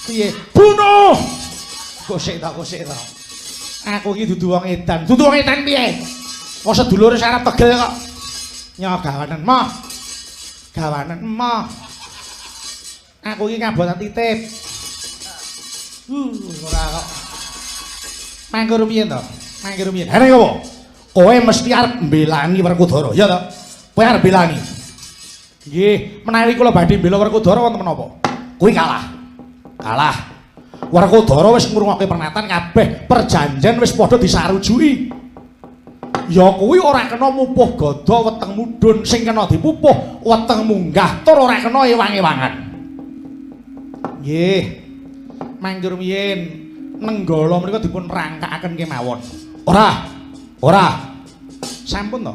[SPEAKER 1] Piye? Bunuh. Kosek ta. Aku iki dudu wong edan. Dudu wong edan piye? Mosok dulure sarep tegel kok. Nyok gawanen moh. Gawanen moh. Aku iki ngabotan titip. Ora kok. Manggur rumiyin to? Manggur rumiyin. Hene apa? Kowe mesti arep mbelangi Werkodara, ya to? Kowe arep mbelangi. Nggih, menawi kula badhe mbela Werkodara wonten menapa? Kuwi kalah. Kalah. Werkodara wis ngrungokke pernatan kabeh perjanjian wis padha disarujuki. Ya kuwi ora kena mupuh gada weteng mudhun, sing kena dipupuh weteng munggah tur ora kena ewang-ewangan. Nggih. Manggur rumiyin. Nenggala menika dipun rangkakaken kemawon. Ora. Sampun to.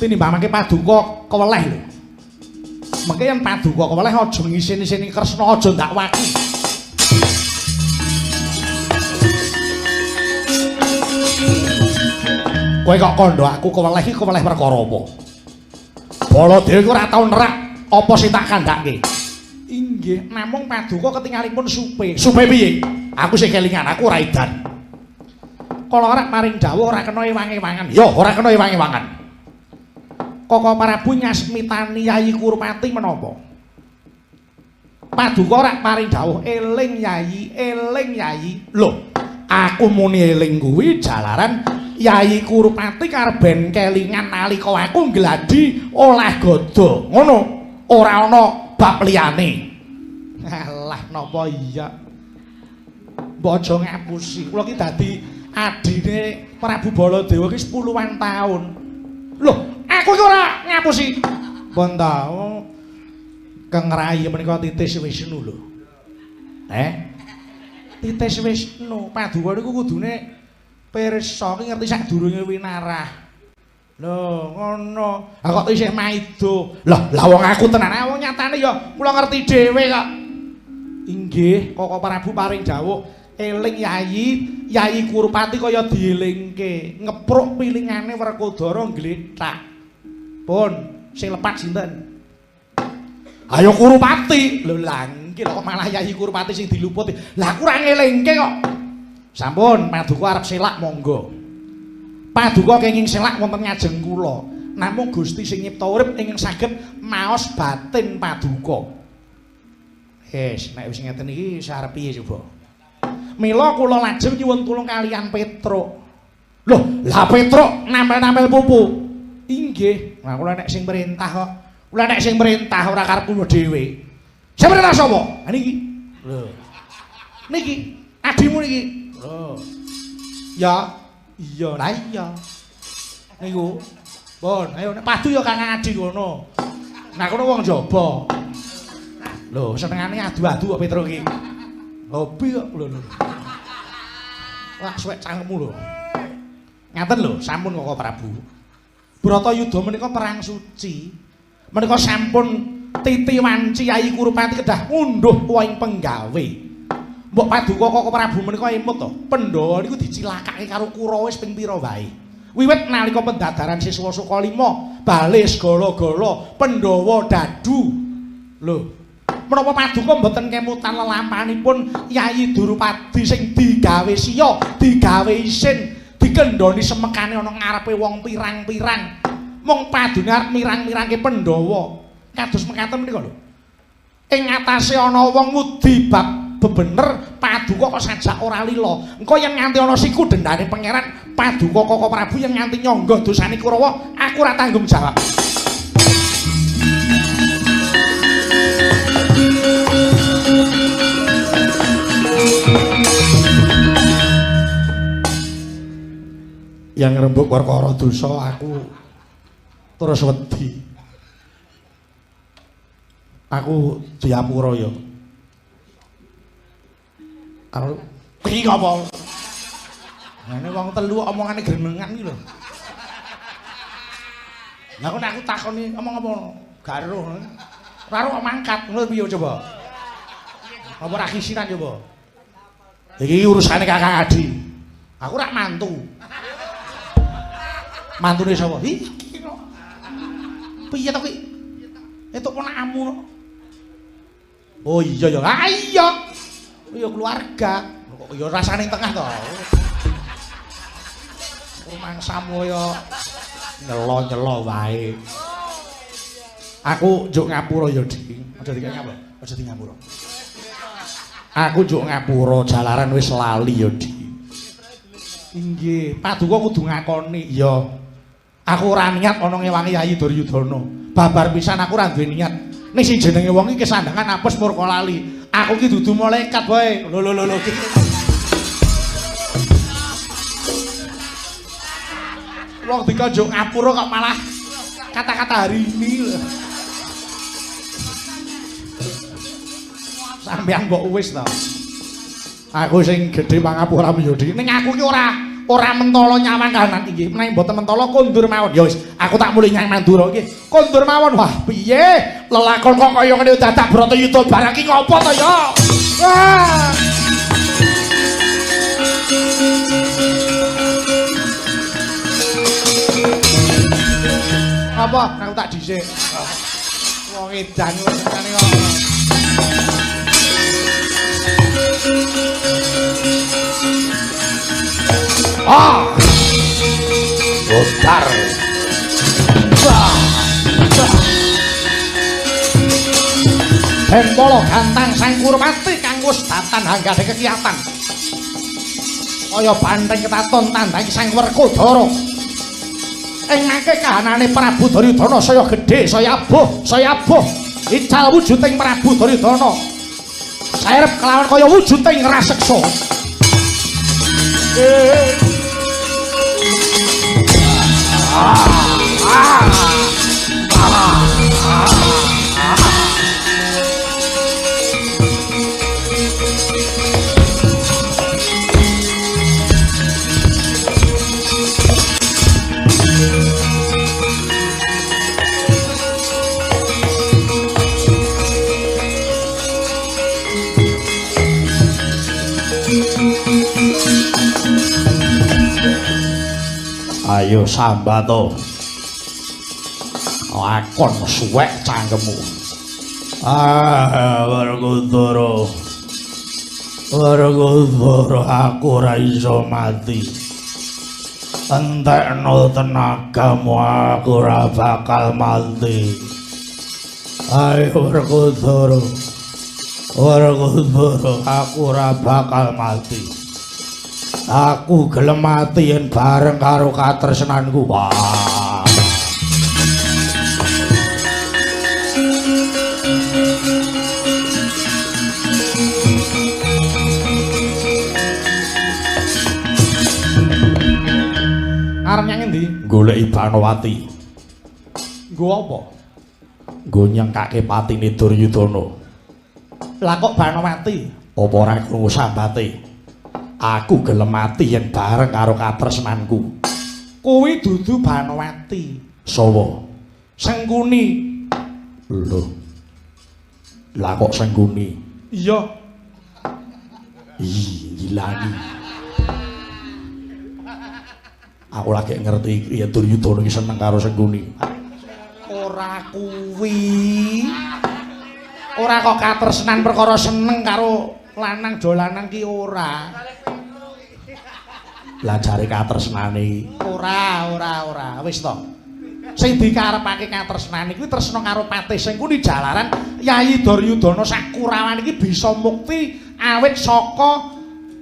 [SPEAKER 1] Tinimbangake paduka keweleh lho. Mengke yen paduka keweleh aja ngisini-sini Kresna, aja ndakwaki. Kowe kok kandha aku keweleh iki keweleh perkara apa? Baladewa iku ora tau nerak apa sing tak kandhake. Inggih, namung paduka ketingalipun supe. Supe piye? Aku sing kelingan, aku ora edan. Kala arep maring dawuh ora kena ewang-ewangan. Ya, ora kena ewang-ewangan. Koko Prabu nyasmitani Yayi Kurupati menapa? Paduka ora maring dawuh eling Yayi. Lho, aku muni eling kuwi jalaran Yayi Kurupati karep ben kelingan nalika aku ngladi olah gada. Ngono, ora ana bab liyane. Alah, napa iya? Mbok aja ngapusi. Kula ki dadi adine Prabu Baladewa ki 10-an taun. Loh, aku ki ora ngapusi. Pun ta, Kang Rai menika Titis Wisnu lho. Titis Wisnu, Paduka niku kudune pirsa ki ngerti sadurunge winarah. Lho, ngono. Lah kok isih maido. Lah wong aku tenan, wong nyatane ya kula ngerti dhewe kok. Inggih, Koko Prabu paring dawuh eling Yayi Kurupati kaya dielingke. Ngepruk pilingane Werkodara nglethak. Pun, sing lepat sinten? Ayo Kurupati. Lho lah iki kok malah Yayi Kurupati sing diluputi. Lah aku ora ngelingke kok. Sampun, Paduka arep selak monggo. Paduka kenging selak wonten ngajeng kula. Namung Gusti sing nyipta urip ingkang saged maos batin Paduka. Nek wis ngeten iki sarep piye coba? Mila kula lajeng nyuwun tulung kaliyan Petruk. Loh, lah Petruk nampel-nampel pupu. Inggih, nah kula nek sing perintah kok. Kula nek sing perintah ora karep kula dhewe. Sing perintah sapa? Ha niki. Lho. Niki, adimu niki. Lho. Ya, iya, lah iya. Niku. Pun, ayo nek padu ya Kang Adi ngono. Nah kono wong jaba. Lho, senengane adu-adu kok Petruk iki. Hobi kok lho. Wah, suwek cangkemmu lho. Ngaten lho, sampun Koko Prabu. Bratayuda menika perang suci. Menika sampun titi wanci Yayi Kurupati kedah ngunduh ing penggawe. Mbok Paduka Koko Prabu menika emut to. Pandhawa niku dicilakake karo Kurawa wis ping pira wae. Wiwit nalika pendadaran siswa Sukalima, bale segala-gala Pandhawa dadu. Lho, menapa Paduka mboten kemutan lelampahanipun Yayi Durupadi sing digawe siya, digawe isin, dikendhoni semekane ana ngarepe wong pirang-pirang. Mung padune arep mirang-mirangke Pandhawa. Kados mekaten menika lho. Ing atase ana wong ngudi bab bebener, Paduka kok sajak ora lila. Engko yen nganti ana siku dendane pangeran, Paduka Koko Prabu yen nganti nyangga dosane Kurawa, aku ora tanggung jawab. yang ngrembug perkara dosa aku terus wedi. Aku diapura ya. Karo iki apa? Ngene wong telu omongane grenengan iki lho. Lah kok aku takoni omong apa? Gak eruh. Ora kok mangkat ngono piye coba? Apa ra kisinan coba? Iki urusane Kakang Adi. Aku rak mantu. Mantune sapa? Iki kok. Piye to kuwi? Entuk ponakmu. Oh iya ya. Ah iya. Ya keluarga. Kok ya rasane tengah to. Rumangsamu ya nyelo-nyelo wae. Aku njuk ngapura ya, Dik. Aja dikek ngapa? Aja di ngapura. Aku njuk ngapura jalaran wis lali ya, Dik. Inggih, Paduka kudu ngakoni. Ya. Aku ora niat ana ngewangi Yayi Duryudana. Babar pisan aku ora duwe niat. Ning sing jenenge wong iki kesandangan apes murka lali. Aku ki dudu malaikat wae. Lho. Wong dikonjuk ngapura kok malah kata-kata hari ini. Sampeyan mbok wis to. Aku sing gedhe pangapura yo Dik. Ning aku ki ora mentala nyawang kahanan iki. Menawi mboten mentala kondur mawon. Ya wis, aku tak mulih nyang Mandura iki. Kondur mawon. Wah, piye? Lelakon kok kaya ngene dadak Bratayuda barang iki ngopo to ya? Wah. Apa? Aku tak dhisik. Wong edan wis ngene kok. Botar. Bempolo gantang Sang Kurmati kang wis datan hanggane kekiyatan. Kaya banteng ketaton tandhangi Sang Werkudara. Ing mangke kahanane Prabu Duryudana saya gedhe, saya abuh. Ical wujuding Prabu Duryudana. Saerep kelawan kaya wujuding raseksa. Ayo sambato. Lakon suwek cangkemmu. Werkudara. Aku ora iso mati. Entekno tenagamu, aku ora bakal mati. Ayo Werkudara. Aku ora bakal mati. Aku gelem mati yen bareng karo katresnanku. Wah. Arep nyang endi? Goleki Banowati. Nggo apa? Nggo nyengkake patine Duryudana. Lah kok Banowati? Apa ora krungu sambate? Aku gelem mati yen bareng karo katresnanku. Kuwi dudu Banowati. Sawa? Sengkuni. Lho. Lah kok Sengkuni? Iya. Gilani. Aku lagi ngerti ya Duryudana iki seneng karo Sengkuni. Ora kuwi. Ora kok katresnan perkara seneng karo lanang dolanan ki ora. Lah jare katresnane ora wis to. Sing dikarepake katresnane kuwi tresna karo Patih Sengkuni jalaran Yayi Duryudana sak Kurawan iki bisa mukti awit saka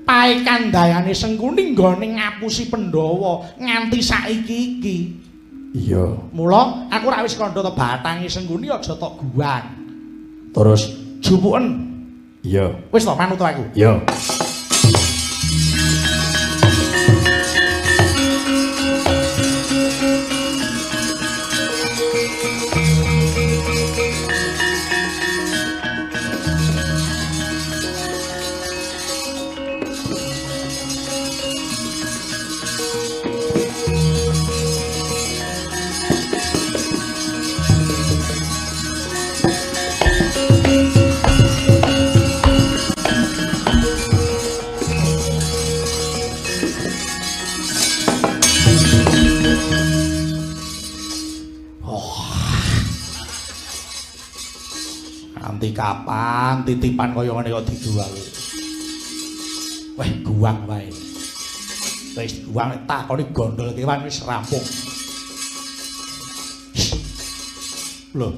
[SPEAKER 1] paekandayane Sengkuni nggone ngapusi Pandhawa nganti saiki iki. Iya. Mula aku ora wis kandha to batange Sengkuni aja tok guang. Terus jupuken. Iya. Wis to manut aku. Iya. Nganti kapan titipan kaya ngene kok dijual. Weh, guang wae. Wis guang takoni gondol kewan wis rampung. Lho.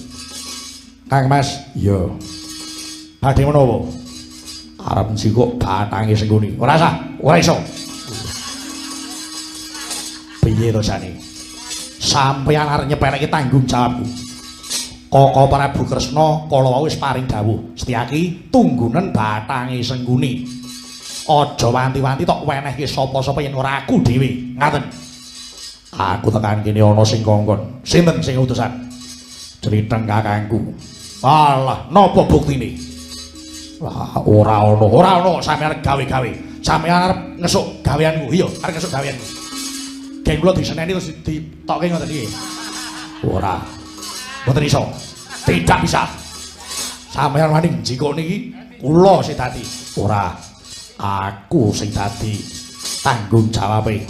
[SPEAKER 1] Kang Mas, iya. Badhe menapa? Arep njikuk batange Sengguni. Ora sah, ora iso. Piye to jane? Sampeyan arep nyepeneki tanggung jawabku. Koko Prabu Kresna kala wau wis paring dawuh, Setyaki tunggunen batange Sengguni. Aja wanti-wanti tok wenehke sapa-sapa yen ora aku dhewe. Ngaten. Aku tekan kene ana sing kongkon. Sinten sing utusan? Criteng kakangku. Alah, napa buktine? Wah, ora ana sampeyan gawe-gawe. Sampeyan arep ngesuk gaweanku. Iya, arep ngesuk gaweanku. Geng kula diseneni terus ditokke ngoten iki. Ora. Mboten iso. Tidak bisa. Sampeyan wani njikuk niki kula sing dadi. Ora. Aku sing dadi tanggung jawabe.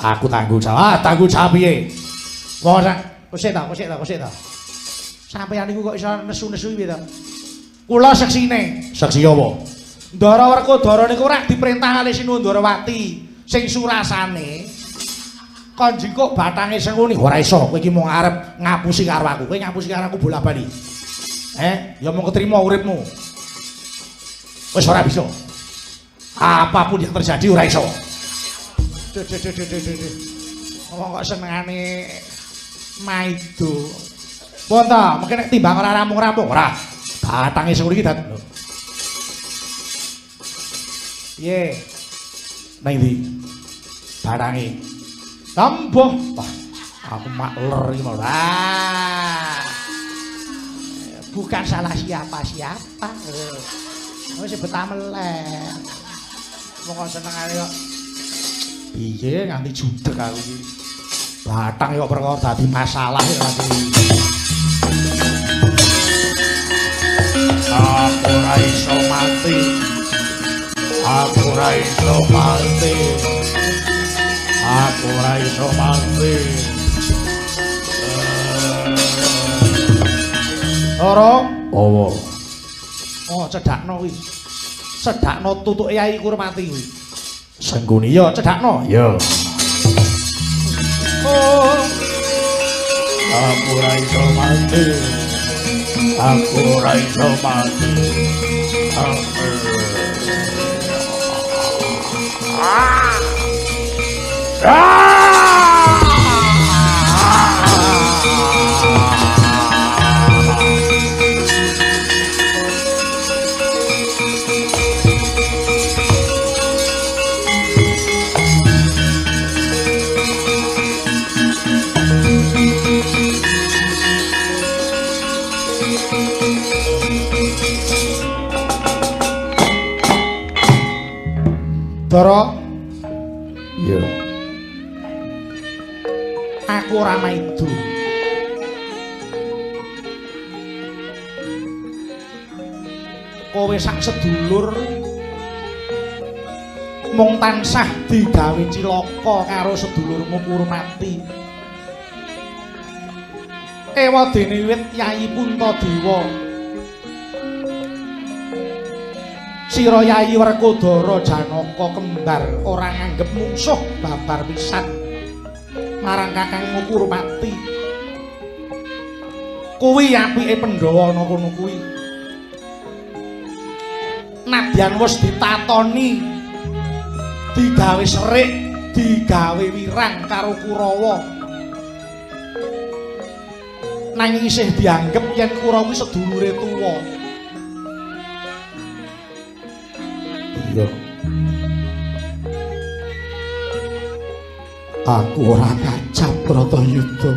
[SPEAKER 1] Aku tanggung jawab. Tanggung jawab piye? Wong kosek ta. Sampeyan niku kok iso nesu-nesu piye to? Kula seksine. Seksi apa? Ndara Werkudara niku ora diperintah kali Sinundrawati sing surasane kon njikuk batange Sengguni. Ora iso, kowe iki mung arep ngapusi karo aku. Kowe ngapusi karo aku bola-bali. Ya mung ketrima uripmu. Wis ora bisa. Apapun yang terjadi ora iso. Wong kok senengane maido. Pun ta, mungkin nek timbang ora rampung-rampung ora. Batange Sengguni iki dat. Piye? Nang ndi? Batange. Tambuh. Wah, aku makler iki malah. Bukan salah siapa-siapa. Wis betah meleh. Wong senengane kok piye nganti judeg aku iki. Batang kok perkara dadi masalah lagi. Aku ora iso mati. Aku ora iso mati. Aku ora iso mati. Ora? Apa? Oh, cedhakno kuwi. Cedhakno tutuke Yai Kurmati kuwi. Sengguni ya cedhakno. Ya. Oh. Aku ora iso mati. Aku ora iso mati. Dara. Iya. Aku ora maido. Kowe sak sedulur mung tansah digawe cilaka karo sedulurmu Kurmati. Ewadene wiwit Yai Puntadewa. Sira Yai Werkudara Janaka kembar ora nganggep mungsuh babar pisan marang kakangmu Kurmati. Kuwi apike Pandhawa ana kono kuwi. Nadyan wis ditatoni, digawe serik, digawe wirang karo Kurawa. Nanging isih dianggep yen Kurawa kuwi sedulure tuwa. Aku ora ngajab Bratayuda.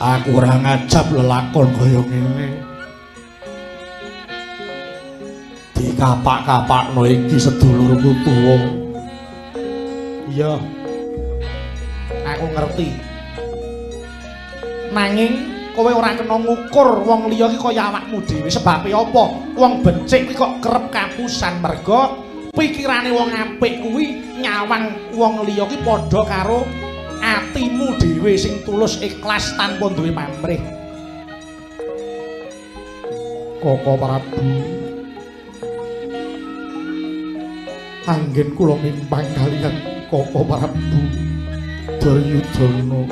[SPEAKER 1] Aku ora ngajab lelakon kaya ngene. Dikapak-kapakno iki sedulurku tuwa. Iya. Aku ngerti. Nanging kowe ora kena ngukur wong liya iki kaya awakmu dhewe. Sebabe apa? Wong becik iki kok kerep kapusan merga pikirane wong apik kuwi nyawang wong liya ki padha karo atimu dhewe sing tulus ikhlas tanpa duwe pamrih. Koko Prabu. Anggen kula mimpang kaliyan Koko Prabu Duryudana.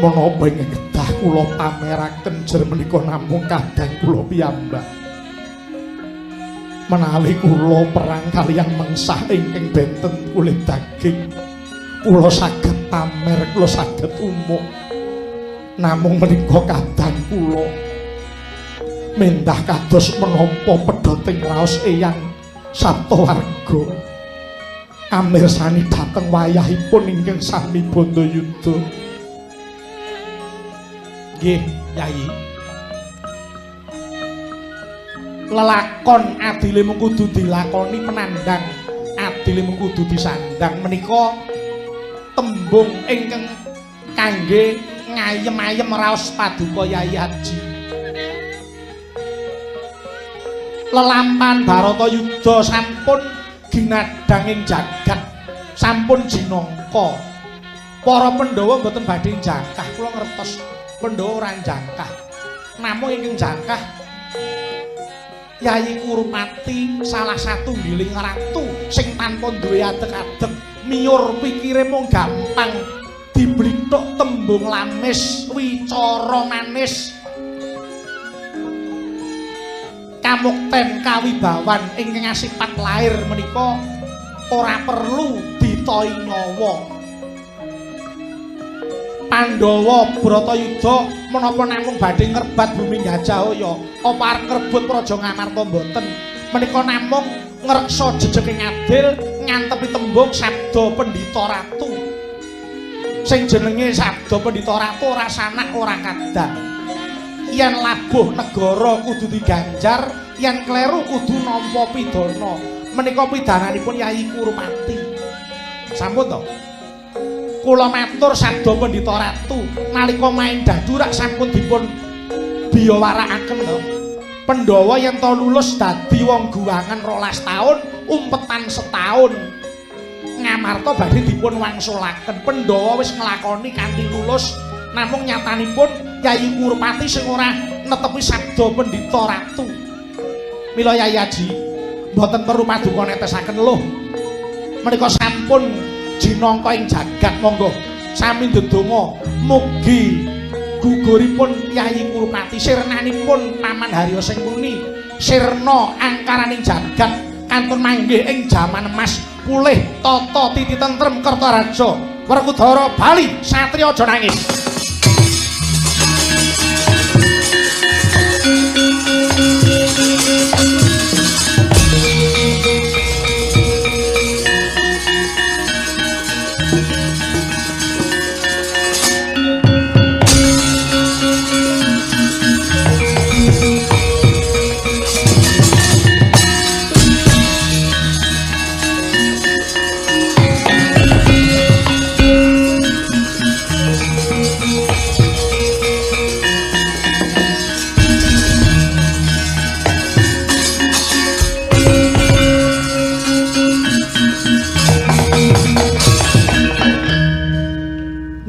[SPEAKER 1] Menapa ing kedah kula pameraken jer menika namung kadang kula piyambak. Menawi kula perang kaliyan mengsah ingkang benten kulit daging, kula saged pamer, kula saged umuk. Namung menika kadang kula mendah kados menapa pedhoting raos Eyang Saptawarga. Amirsani dhateng wayahipun ingkang sami Bandayuda. Nggih, Yayi. Lelakon adile mung kudu dilakoni penandang, adile mung kudu disandang. Menika tembung ingkang kangge ngayem-ayem raos paduka Yayi Haji. Lelampahan Baratayuda sampun ginadhang ing jagat, sampun jinangka. Para Pandhawa mboten badhe jangkah, kula ngertos Pandhawa ora jangkah. Namung ingkang jangkah Yayi Kurupati, salah satunggiling ratu sing tanpa duwe adeg-adeg, miyur pikire mung gampang diblithuk tembung lamis wicara manis. Kamukten kawibawan ingkang asipat lair menika ora perlu ditohi nyawa. Pandhawa Bratayuda menapa namung badhe ngrebat bumi Gajahaya, apa arep ngrebut Praja Ngamarta mboten. Menika namung ngreksa jejeking adil ngantepi tembung sabda Pendhita Ratu. Sing jenenge sabda Pendhita Ratu ora sanak ora kadang. Yen labuh negara kudu diganjar, yen kleru kudu nampa pidana. Menika pidananipun Yayi Kurupati. Sampun to? Kula matur sabda Pendhita Ratu, nalika main dadurak sampun dipun biyawarakaken to. Pandhawa yen to lulus dadi wong guwangan 12 taun, umpetan setahun. Ngamarta badhe dipun wangsulaken. Pandhawa wis nglakoni kanthi lulus, namung nyatanipun Yayi Kurupati sing ora netepi sabda Pendhita Ratu. Mila Yayi Haji mboten perlu paduka netesaken luh. Menika sampun jinangka ing jagat, monggo sami ndedonga mugi guguripun Yayi Kurupati, sirnanipun Paman Harya Sengkuni, sirna angkaraning jagat kantun manggih ing jaman emas, pulih tata titi tentrem Kertaraja. Werkudara bali satriya aja nangis.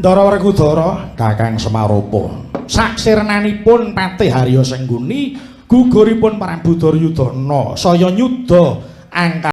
[SPEAKER 1] Ndara Werkudara, Kakang Semarupa. Saksirnanipun Patih Harya Sengkuni, guguripun Prabu Duryudana saya nyuda angka